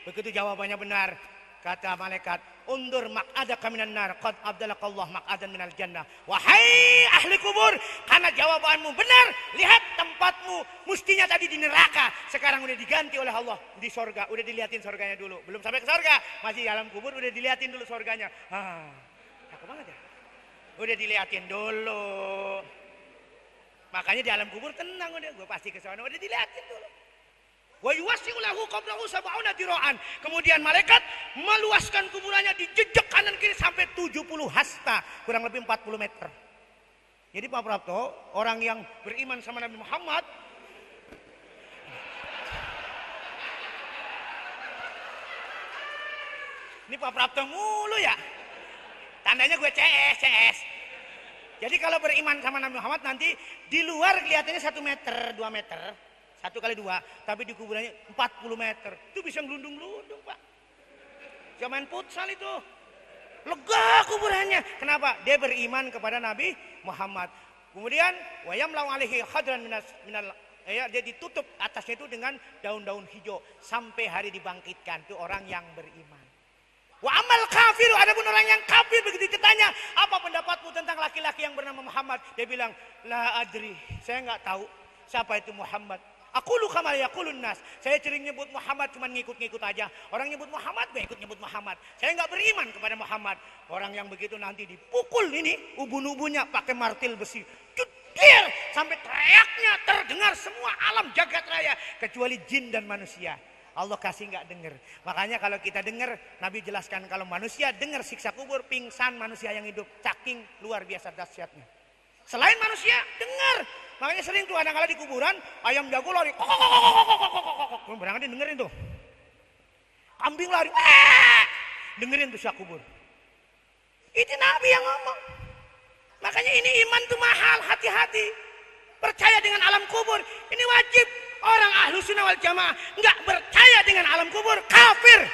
Begitu jawabannya benar, kata malaikat, undur maq'adaka minan nar, qad abdalakallah maq'adan minal jannah. Wahai ahli kubur, karena jawabanmu benar, lihat tempatmu mestinya tadi di neraka, sekarang udah diganti oleh Allah di sorga. Udah dilihatin sorganya dulu, belum sampai ke sorga, masih di alam kubur, udah dilihatin dulu sorganya. Cakep banget ya. Udah dilihatin dulu. Makanya di alam kubur tenang udah, gue pasti ke sana, udah dilihatin dulu. Wa yuwassi'u lahu qabrahu sab'una dira'an. Kemudian malaikat meluaskan kuburannya di jejak kanan kiri sampai 70 hasta, kurang lebih 40 meter. Jadi Pak Prapto, orang yang beriman sama Nabi Muhammad, ini Pak Prapto mulu ya. Tandanya gue CS. Jadi kalau beriman sama Nabi Muhammad nanti di luar kelihatannya 1 meter, 2 meter. 1 kali 2, tapi di kuburannya 40 meter. Itu bisa ngelundung-lundung, Pak. Zaman futsal itu. Lega kuburannya. Kenapa? Dia beriman kepada Nabi Muhammad. Kemudian wayamlau alaihi khadran minal dia ditutup atasnya itu dengan daun-daun hijau sampai hari dibangkitkan. Itu orang yang beriman. Wa amal kafir, adapun orang yang kafir begitu ditanya, apa pendapatmu tentang laki-laki yang bernama Muhammad? Dia bilang, la adri, saya enggak tahu. Siapa itu Muhammad? Aku lu kama yaqulun nas. Saya sering nyebut Muhammad cuman ngikut-ngikut aja. Orang nyebut Muhammad, gue ikut nyebut Muhammad. Saya nggak beriman kepada Muhammad. Orang yang begitu nanti dipukul ini ubun-ubunnya pakai martil besi. Jedil sampai teriaknya terdengar semua alam jagat raya kecuali jin dan manusia. Allah kasih nggak dengar. Makanya kalau kita dengar, Nabi jelaskan kalau manusia dengar siksa kubur, pingsan manusia yang hidup, saking luar biasa dahsyatnya. Selain manusia dengar. Makanya sering tuh kadang-kadang di kuburan ayam jago lari, berangkat dengerin tuh. Kambing lari, dengerin tuh siak kubur. Itu Nabi yang ngomong. Makanya ini iman tuh mahal, hati-hati. Percaya dengan alam kubur, ini wajib. Orang ahlu sunnah wal jamaah nggak percaya dengan alam kubur, kafir.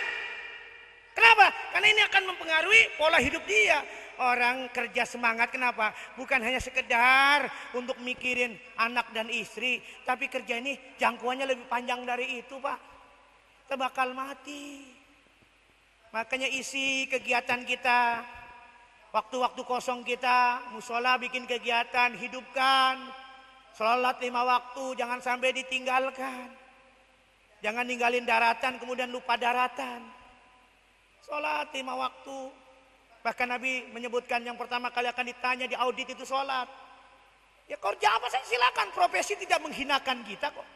Kenapa? Karena ini akan mempengaruhi pola hidup dia. Orang kerja semangat, kenapa? Bukan hanya sekedar untuk mikirin anak dan istri, tapi kerja ini jangkauannya lebih panjang dari itu, Pak. Kita bakal mati. Makanya isi kegiatan kita, waktu-waktu kosong kita, musola bikin kegiatan, hidupkan. Sholat 5 waktu, jangan sampai ditinggalkan. Jangan ninggalin daratan, kemudian lupa daratan. Sholat 5 waktu. Bahkan Nabi menyebutkan yang pertama kali akan ditanya di audit itu sholat. Ya kerja apa saja silakan, profesi tidak menghinakan kita kok.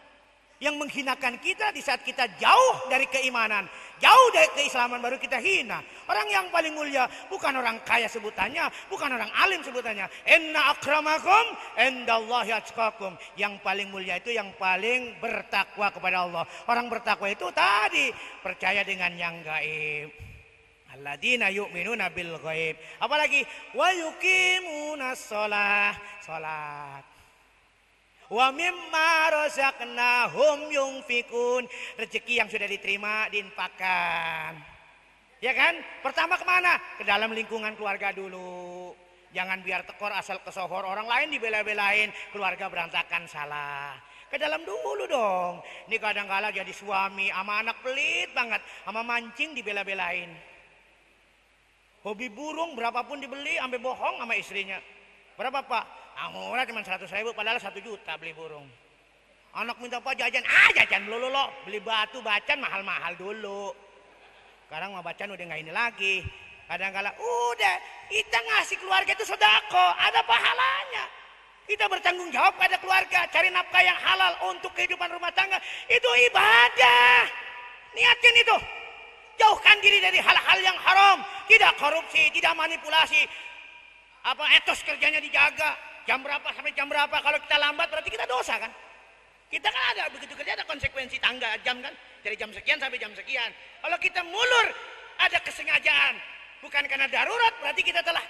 Yang menghinakan kita di saat kita jauh dari keimanan, jauh dari keislaman baru kita hina. Orang yang paling mulia bukan orang kaya sebutannya, bukan orang alim sebutannya. Inna akramakum indallahi atqakum. Yang paling mulia itu yang paling bertakwa kepada Allah. Orang bertakwa itu tadi percaya dengan yang gaib. Alladzina yu'minuna bil ghaib. Apalagi wa yuqimunas shalah, salat. Wa mimma razaqnahum yunfikun. Rezeki yang sudah diterima diinfakkan. Ya kan? Pertama kemana? Ke dalam lingkungan keluarga dulu. Jangan biar tekor asal kesohor, orang lain dibela-belain, keluarga berantakan, salah. Ke dalam dulu dong. Ini kadang-kala jadi suami sama anak pelit banget, sama mancing dibela-belain. Hobi burung berapapun dibeli, sampai bohong sama istrinya. Berapa Pak? Murah cuma 100.000, padahal 1 juta beli burung. Anak minta Pak jajan, jajan dulu lo. Beli batu bacan mahal-mahal dulu. Sekarang mah bacan udah nggak ini lagi. Kadang-kala udah kita ngasih keluarga itu sedekah, ada pahalanya. Kita bertanggung jawab pada keluarga, cari nafkah yang halal untuk kehidupan rumah tangga. Itu ibadah. Niatin itu. Jauhkan diri dari hal-hal yang haram. Tidak korupsi, tidak manipulasi. Etos kerjanya dijaga. Jam berapa sampai jam berapa. Kalau kita lambat berarti kita dosa kan. Kita kan ada, begitu kerja ada konsekuensi tangga jam kan. Dari jam sekian sampai jam sekian. Kalau kita mulur, ada kesengajaan. Bukan karena darurat, berarti kita telah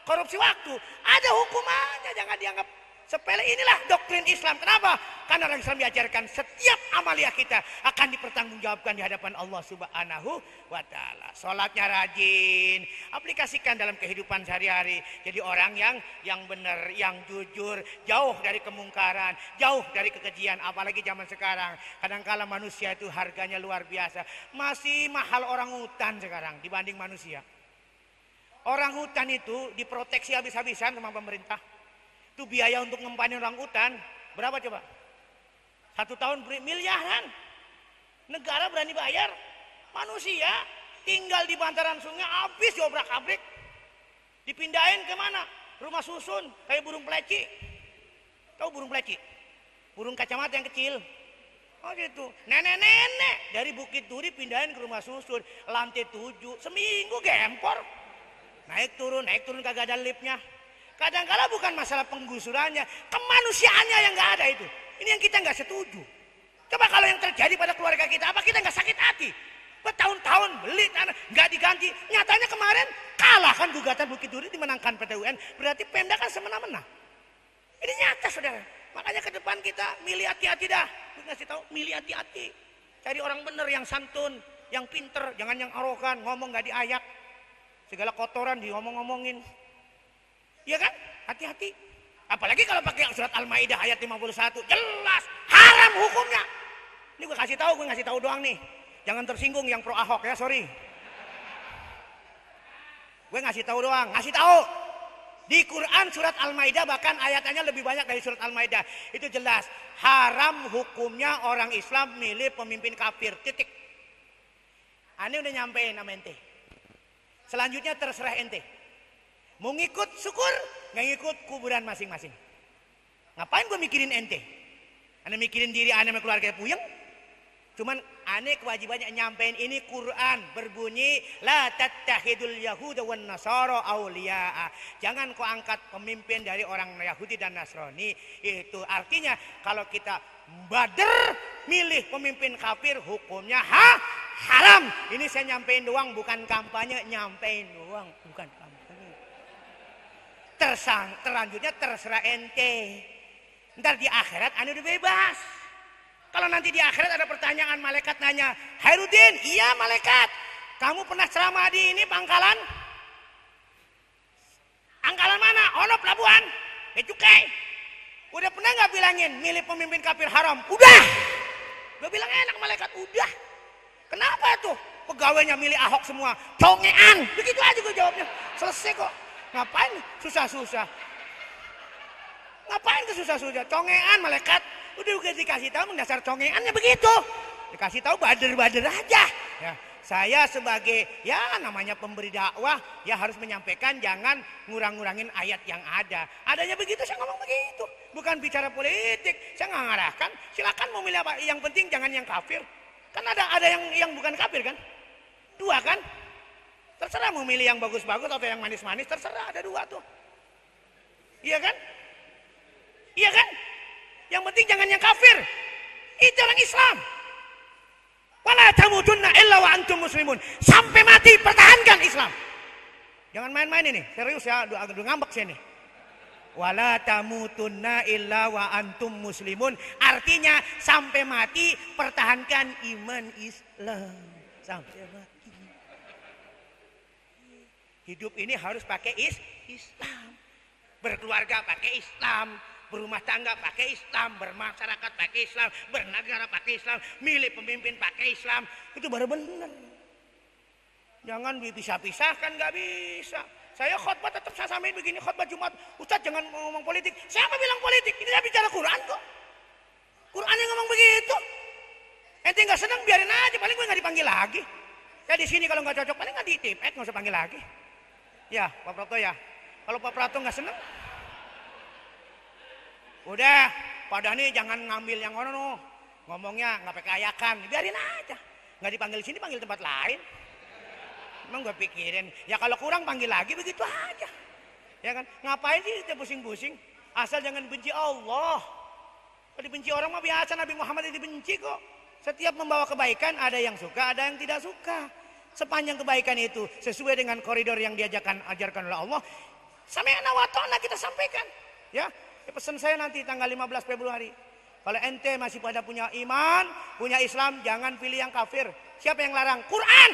korupsi waktu. Ada hukumannya, jangan dianggap sepele. Inilah doktrin Islam. Kenapa? Karena orang Islam diajarkan setiap amalia kita akan dipertanggungjawabkan di hadapan Allah Subhanahu wa Ta'ala. Sholatnya rajin, aplikasikan dalam kehidupan sehari-hari. Jadi orang yang benar, yang jujur, jauh dari kemungkaran, jauh dari kekejian. Apalagi zaman sekarang, kadang-kala manusia itu harganya luar biasa. Masih mahal orang hutan sekarang dibanding manusia. Orang hutan itu diproteksi habis-habisan sama pemerintah. Itu biaya untuk ngempanin orang hutan berapa coba? 1 tahun miliaran. Negara berani bayar. Manusia tinggal di bantaran sungai habis diobrak-abrik. Dipindahin kemana? Rumah susun kayak burung peleci. Tahu burung peleci? Burung kacamata yang kecil. Oh gitu. Nenek-nenek dari Bukit Duri pindahin ke rumah susun. Lantai 7. Seminggu gempor. Naik turun kagak ada liftnya. Kadang-kala bukan masalah penggusurannya, kemanusiaannya yang nggak ada itu. Ini yang kita nggak setuju. Coba kalau yang terjadi pada keluarga kita, apa kita nggak sakit hati? Bertahun-tahun beli tanah nggak diganti. Nyatanya kemarin kalah kan gugatan Bukit Duri dimenangkan PT UN. Berarti Pemda kan semena-mena. Ini nyata saudara. Makanya ke depan kita milih hati-hati dah. Gue ngasih tahu milih hati-hati. Cari orang bener yang santun, yang pinter, jangan yang arogan, ngomong nggak diayak. Segala kotoran diomong-ngomongin. Iya kan? Hati-hati. Apalagi kalau pakai surat Al-Maidah ayat 51, jelas haram hukumnya. Ini gue ngasih tahu doang nih. Jangan tersinggung yang pro Ahok ya, sorry. Gue ngasih tahu doang, ngasih tahu. Di Quran surat Al-Maidah bahkan ayatnya lebih banyak dari surat Al-Maidah. Itu jelas haram hukumnya orang Islam milih pemimpin kafir. Titik. Ane udah nyampein sama ente. Selanjutnya terserah ente. Mau ngikut syukur, nggak ngikut kuburan masing-masing. Ngapain gue mikirin ente? Ane mikirin diri ane sama keluarga puyeng. Cuman aneh kewajibannya nyampein ini Quran berbunyi la tattakhidul yahuda wan nasara auliyaa. Jangan kau angkat pemimpin dari orang Yahudi dan Nasrani. Itu artinya kalau kita bader milih pemimpin kafir hukumnya haram. Ini saya nyampein doang bukan kampanye, nyampein doang bukan kampanye. Terlanjutnya terserah ente. Ntar di akhirat ane udah bebas. Kalau nanti di akhirat ada pertanyaan, malaikat nanya, Hairudin, iya malaikat, kamu pernah ceramah di ini Pangkalan? Angkalan mana? Ono pelabuhan, Becukai. Udah pernah nggak bilangin milih pemimpin kafir haram? Udah. Gue bilang enak malaikat, udah. Kenapa tuh pegawainya milih Ahok semua? Congean, begitu aja gue jawabnya. Selesai kok. Ngapain susah-susah? Ngapain ke susah-susah? Congean malaikat. Udah dikasih tahu mendasar congeannya begitu. Dikasih tahu bader-bader aja. Ya, saya sebagai ya namanya pemberi dakwah ya harus menyampaikan jangan ngurang-ngurangin ayat yang ada. Adanya begitu saya ngomong begitu. Bukan bicara politik. Saya nggak ngarahkan. Silakan mau milih apa. Yang penting jangan yang kafir. Kan ada yang bukan kafir kan? Dua kan? Terserah mau milih yang bagus-bagus atau yang manis-manis. Terserah ada dua tuh. Iya kan? Iya kan? Yang penting jangan yang kafir. Itu orang Islam. Wala tamutunna illa wa antum muslimun. Sampai mati pertahankan Islam. Jangan main-main ini. Serius ya, udah ngambek sini. Wala tamutunna illa wa antum muslimun. Artinya sampai mati pertahankan iman Islam. Sampai mati. Hidup ini harus pakai Islam. Berkeluarga pakai Islam. Berumah tangga pakai Islam, bermasyarakat pakai Islam, bernegara pakai Islam, milih pemimpin pakai Islam, itu baru benar. Jangan dipisah-pisahkan, nggak bisa. Saya khotbah tetap saya samain begini, khotbah Jumat, Ustaz jangan ngomong politik. Siapa bilang politik? Ini saya bicara Quran kok. Quran yang ngomong begitu. Ente nggak senang biarin aja, paling gue nggak dipanggil lagi. Saya di sini kalau nggak cocok, paling nggak ditipet, nggak usah panggil lagi. Ya, Pak Prato ya. Kalau Pak Prato nggak senang. Udah, pada nih jangan ngambil yang ono ngomongnya nggak pakai ayakan, biarin aja. Nggak dipanggil sini, panggil tempat lain. Emang gue pikirin, ya kalau kurang panggil lagi begitu aja. Ya kan? Ngapain sih kita pusing-pusing? Asal jangan benci Allah. Kalau dibenci orang mah biasa, Nabi Muhammad dibenci kok. Setiap membawa kebaikan ada yang suka, ada yang tidak suka. Sepanjang kebaikan itu sesuai dengan koridor yang ajarkan oleh Allah, sami'na wa ta'na kita sampaikan. Ya. Pesan saya nanti tanggal 15 Februari. Kalau ente masih pada punya iman, punya Islam, jangan pilih yang kafir. Siapa yang larang? Quran.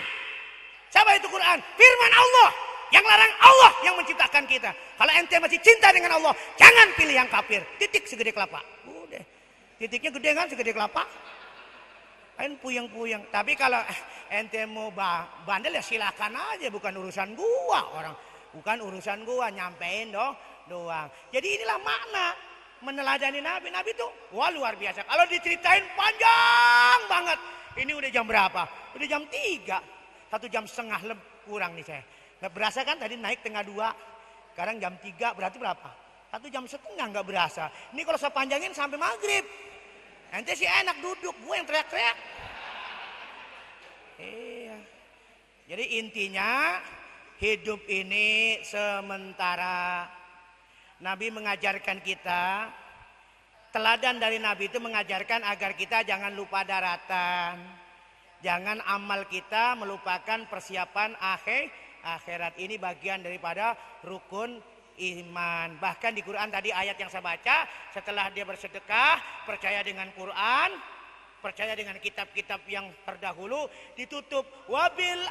Siapa itu Quran? Firman Allah. Yang larang Allah yang menciptakan kita. Kalau ente masih cinta dengan Allah, jangan pilih yang kafir. Titik segede kelapa. Udah. Titiknya gede kan segede kelapa. Kan puyeng-puyeng. Tapi kalau ente mau bandel ya silakan aja, bukan urusan gua orang. Bukan urusan gua, nyampein doang. Jadi inilah makna meneladani Nabi. Nabi tuh wah luar biasa. Kalau diceritain panjang banget. Ini udah jam berapa? Udah jam 3. 1 jam setengah lebih kurang nih saya. Nggak berasa kan tadi naik tengah 2. Sekarang jam 3 berarti berapa? 1 jam setengah nggak berasa. Ini kalau saya panjangin sampai maghrib. Nanti sih enak duduk. Gue yang teriak-teriak. Iya. Jadi intinya hidup ini sementara. Nabi mengajarkan kita, teladan dari Nabi itu mengajarkan agar kita jangan lupa daratan. Jangan amal kita melupakan persiapan akhirat. Ini bagian daripada rukun iman. Bahkan di Quran tadi ayat yang saya baca, setelah dia bersedekah, percaya dengan Quran, percaya dengan kitab-kitab yang terdahulu, ditutup wabil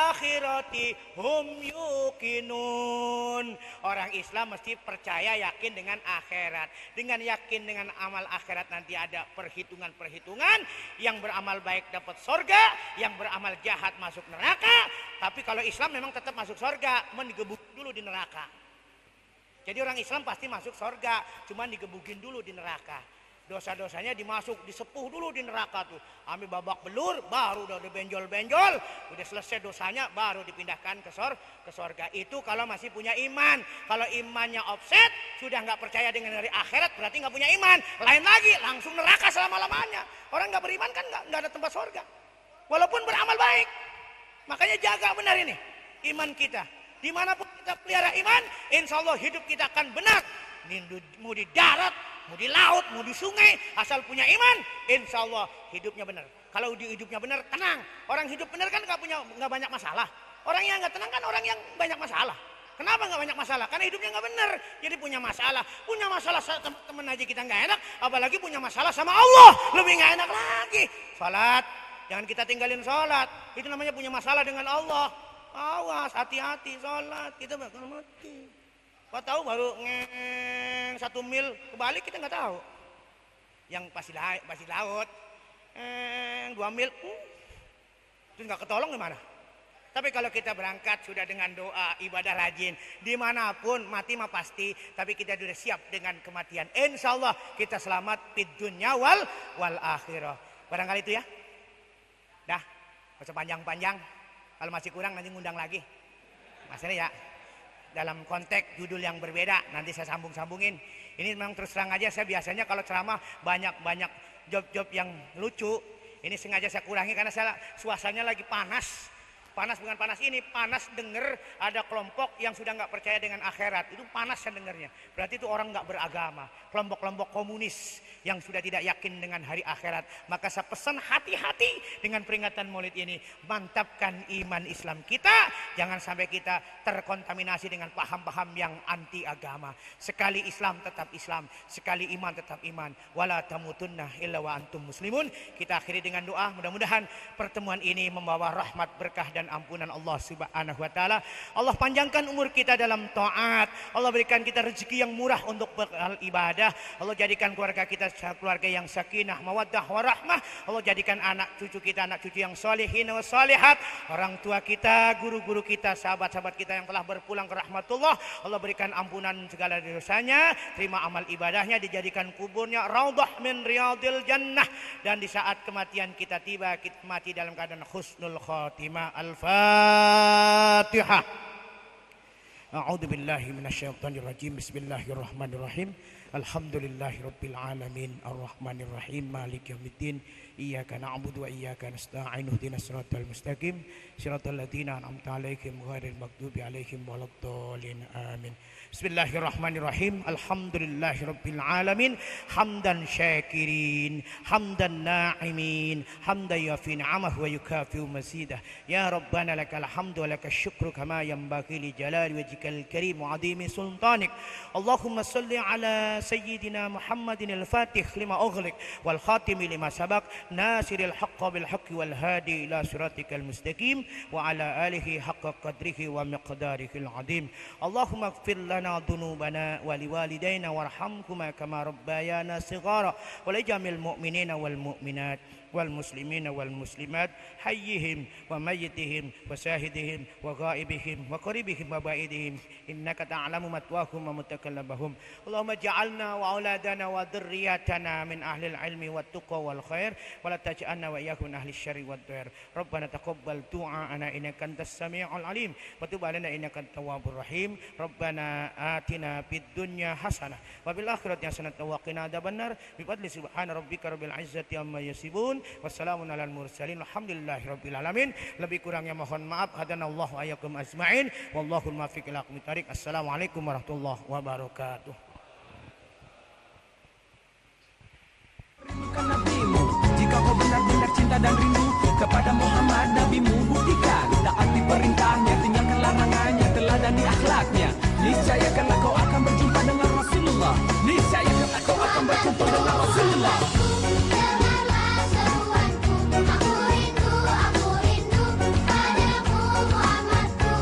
akhirati hum yuqinun. Orang Islam mesti percaya yakin dengan akhirat. Dengan yakin dengan amal akhirat nanti ada perhitungan-perhitungan. Yang beramal baik dapat sorga, yang beramal jahat masuk neraka. Tapi kalau Islam memang tetap masuk sorga, menggebuk dulu di neraka. Jadi orang Islam pasti masuk surga, cuman digebukin dulu di neraka. Dosa-dosanya disepuh dulu di neraka tuh. Ambil babak belur, baru udah benjol-benjol, udah selesai dosanya, baru dipindahkan ke surga. Itu kalau masih punya iman. Kalau imannya offset, sudah nggak percaya dengan hari akhirat, berarti nggak punya iman. Lain lagi, langsung neraka selama-lamanya. Orang nggak beriman kan nggak ada tempat surga. Walaupun beramal baik. Makanya jaga benar ini iman kita. Dimanapun kita pelihara iman, insya Allah hidup kita akan benar. Mau di darat, mau di laut, mau di sungai, asal punya iman, insya Allah hidupnya benar. Kalau hidupnya benar, tenang. Orang hidup benar kan nggak banyak masalah. Orang yang nggak tenang kan orang yang banyak masalah. Kenapa nggak banyak masalah? Karena hidupnya nggak benar. Jadi punya masalah teman aja kita nggak enak, apalagi punya masalah sama Allah, lebih nggak enak lagi. Sholat, jangan kita tinggalin sholat. Itu namanya punya masalah dengan Allah. Awas, hati-hati sholat, kita bakal mati. Kau tahu baru 1 mil kebalik kita nggak tahu. Yang pasti laut, 2 mil, terus nggak ketolong gimana? Tapi kalau kita berangkat sudah dengan doa, ibadah rajin, dimanapun mati mah pasti. Tapi kita sudah siap dengan kematian. Insya Allah kita selamat fid dunya wal akhirah. Barangkali itu ya. Dah, nggak usah panjang-panjang. Kalau masih kurang nanti ngundang lagi. Maksudnya ya. Dalam konteks judul yang berbeda, nanti saya sambung-sambungin. Ini memang terus terang aja, saya biasanya kalau ceramah banyak job-job yang lucu. Ini sengaja saya kurangi karena suasananya lagi panas. Panas bukan panas ini, panas denger ada kelompok yang sudah nggak percaya dengan akhirat. Itu panas saya dengernya. Berarti itu orang nggak beragama. Kelompok-kelompok komunis yang sudah tidak yakin dengan hari akhirat. Maka saya pesan hati-hati dengan peringatan Maulid ini. Mantapkan iman Islam kita. Jangan sampai kita terkontaminasi dengan paham-paham yang anti agama. Sekali Islam tetap Islam. Sekali iman tetap iman. Wala tamutunna illa wa antum muslimun. Kita akhiri dengan doa. Mudah-mudahan pertemuan ini membawa rahmat, berkah dan ampunan Allah Subhanahu wa taala. Allah panjangkan umur kita dalam taat. Allah berikan kita rezeki yang murah untuk beribadah. Allah jadikan keluarga kita keluarga yang sakinah, mawaddah, warahmah. Allah jadikan anak cucu kita anak cucu yang solehin wa solehat. Orang tua kita, guru-guru kita, sahabat-sahabat kita yang telah berpulang ke rahmatullah. Allah berikan ampunan segala dosanya. Terima amal ibadahnya, dijadikan kuburnya raudhah min riyadil jannah. Dan di saat kematian kita tiba, kita mati dalam keadaan husnul khatimah. Al-Fatihah. A'udzu billahi minasyaitonir rajim. Bismillahirrahmanirrahim. Alhamdulillahirabbil alamin arrahmanir rahim maliki yaumiddin. Iyyaka na'budu wa iyyaka nasta'in. Ihdinas siratal mustaqim. Siratal ladzina an'amta 'alaihim ghairil maghdubi 'alaihim waladdallin. Amin. Bismillahirrahmanirrahim. Alhamdulillahirabbil alamin. Hamdan syakirin, hamdan na'imin, hamdan yafi ni'amahu wa yukafi'u mazidah. Ya Rabbana lakal hamdu wa lakal syukru kama yanbaghi li jalali wajhikal karim wa 'azimi sultanik. Allahumma shalli ala sayyidina Muhammadin al-Fatih lima ughliq wal khatimi lima sabaq nasiril haqqi bil haqqi wal hadi ila siratikal mustaqim wa ala alihi haqqa qadrihi wa miqdarihil 'azim. Allahumma ighfir lana dhunubana wa liwalidayna warhamhuma kama rabbayana shighara wa li jamil mu'minina wal mu'minat wal muslimina wal muslimat hayyihim wa mayyitihim wa syahidihim wa ghaibihim wa qaribihim wa ba'idihim innaka ta'lamu matwahum wa mutakallabahum. Allahumma ja'alna wa auladana wa dhurriyyatana min ahli al-ilmi wat tuqa wal khair wa la taj'alna wa iyyakum ahli syarri wad dhair. Rabbana taqabbal du'ana innaka antas samiul alim wa tub 'alaina innaka at-tawwabur rahim. Rabbana atina fid dunya hasanah wa fil akhirati hasanah wa qina adzabannar. Bi fadli subhana rabbika rabbil izzati amma yasifun. Wassalamun alal mursalin. Alhamdulillahirabbil alamin. Lebih kurangnya mohon maaf. Hadanallahu ayyakum ajmain. Wallahul muwaffiq ila aqwamit thariq. Assalamualaikum warahmatullahi wabarakatuh. Rindukan nabimu, jika kau benar-benar cinta dan rindu kepada Muhammad nabimu, buktikan taati perintahnya, tinggalkan larangannya, teladani akhlaknya. Niscaya kelak kau akan berjumpa dengan Rasulullah. Niscaya kelak kau akan berjumpa dengan Rasulullah.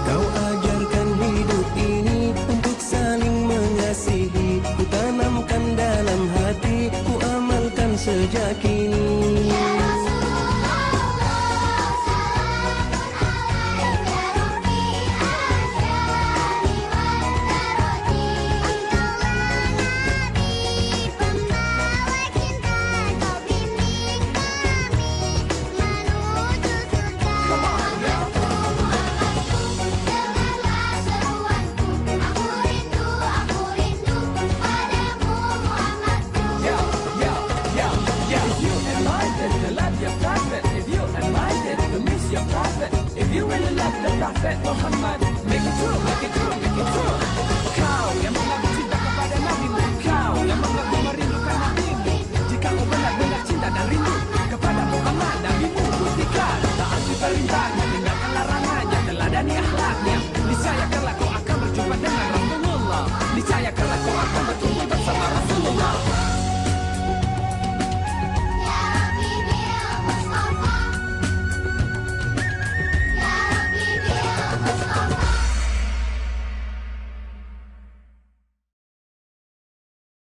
Kau ajarkan hidup ini untuk saling mengasihi. Ku tanamkan dalam hati, ku amalkan sejak kini. Prophet Muhammad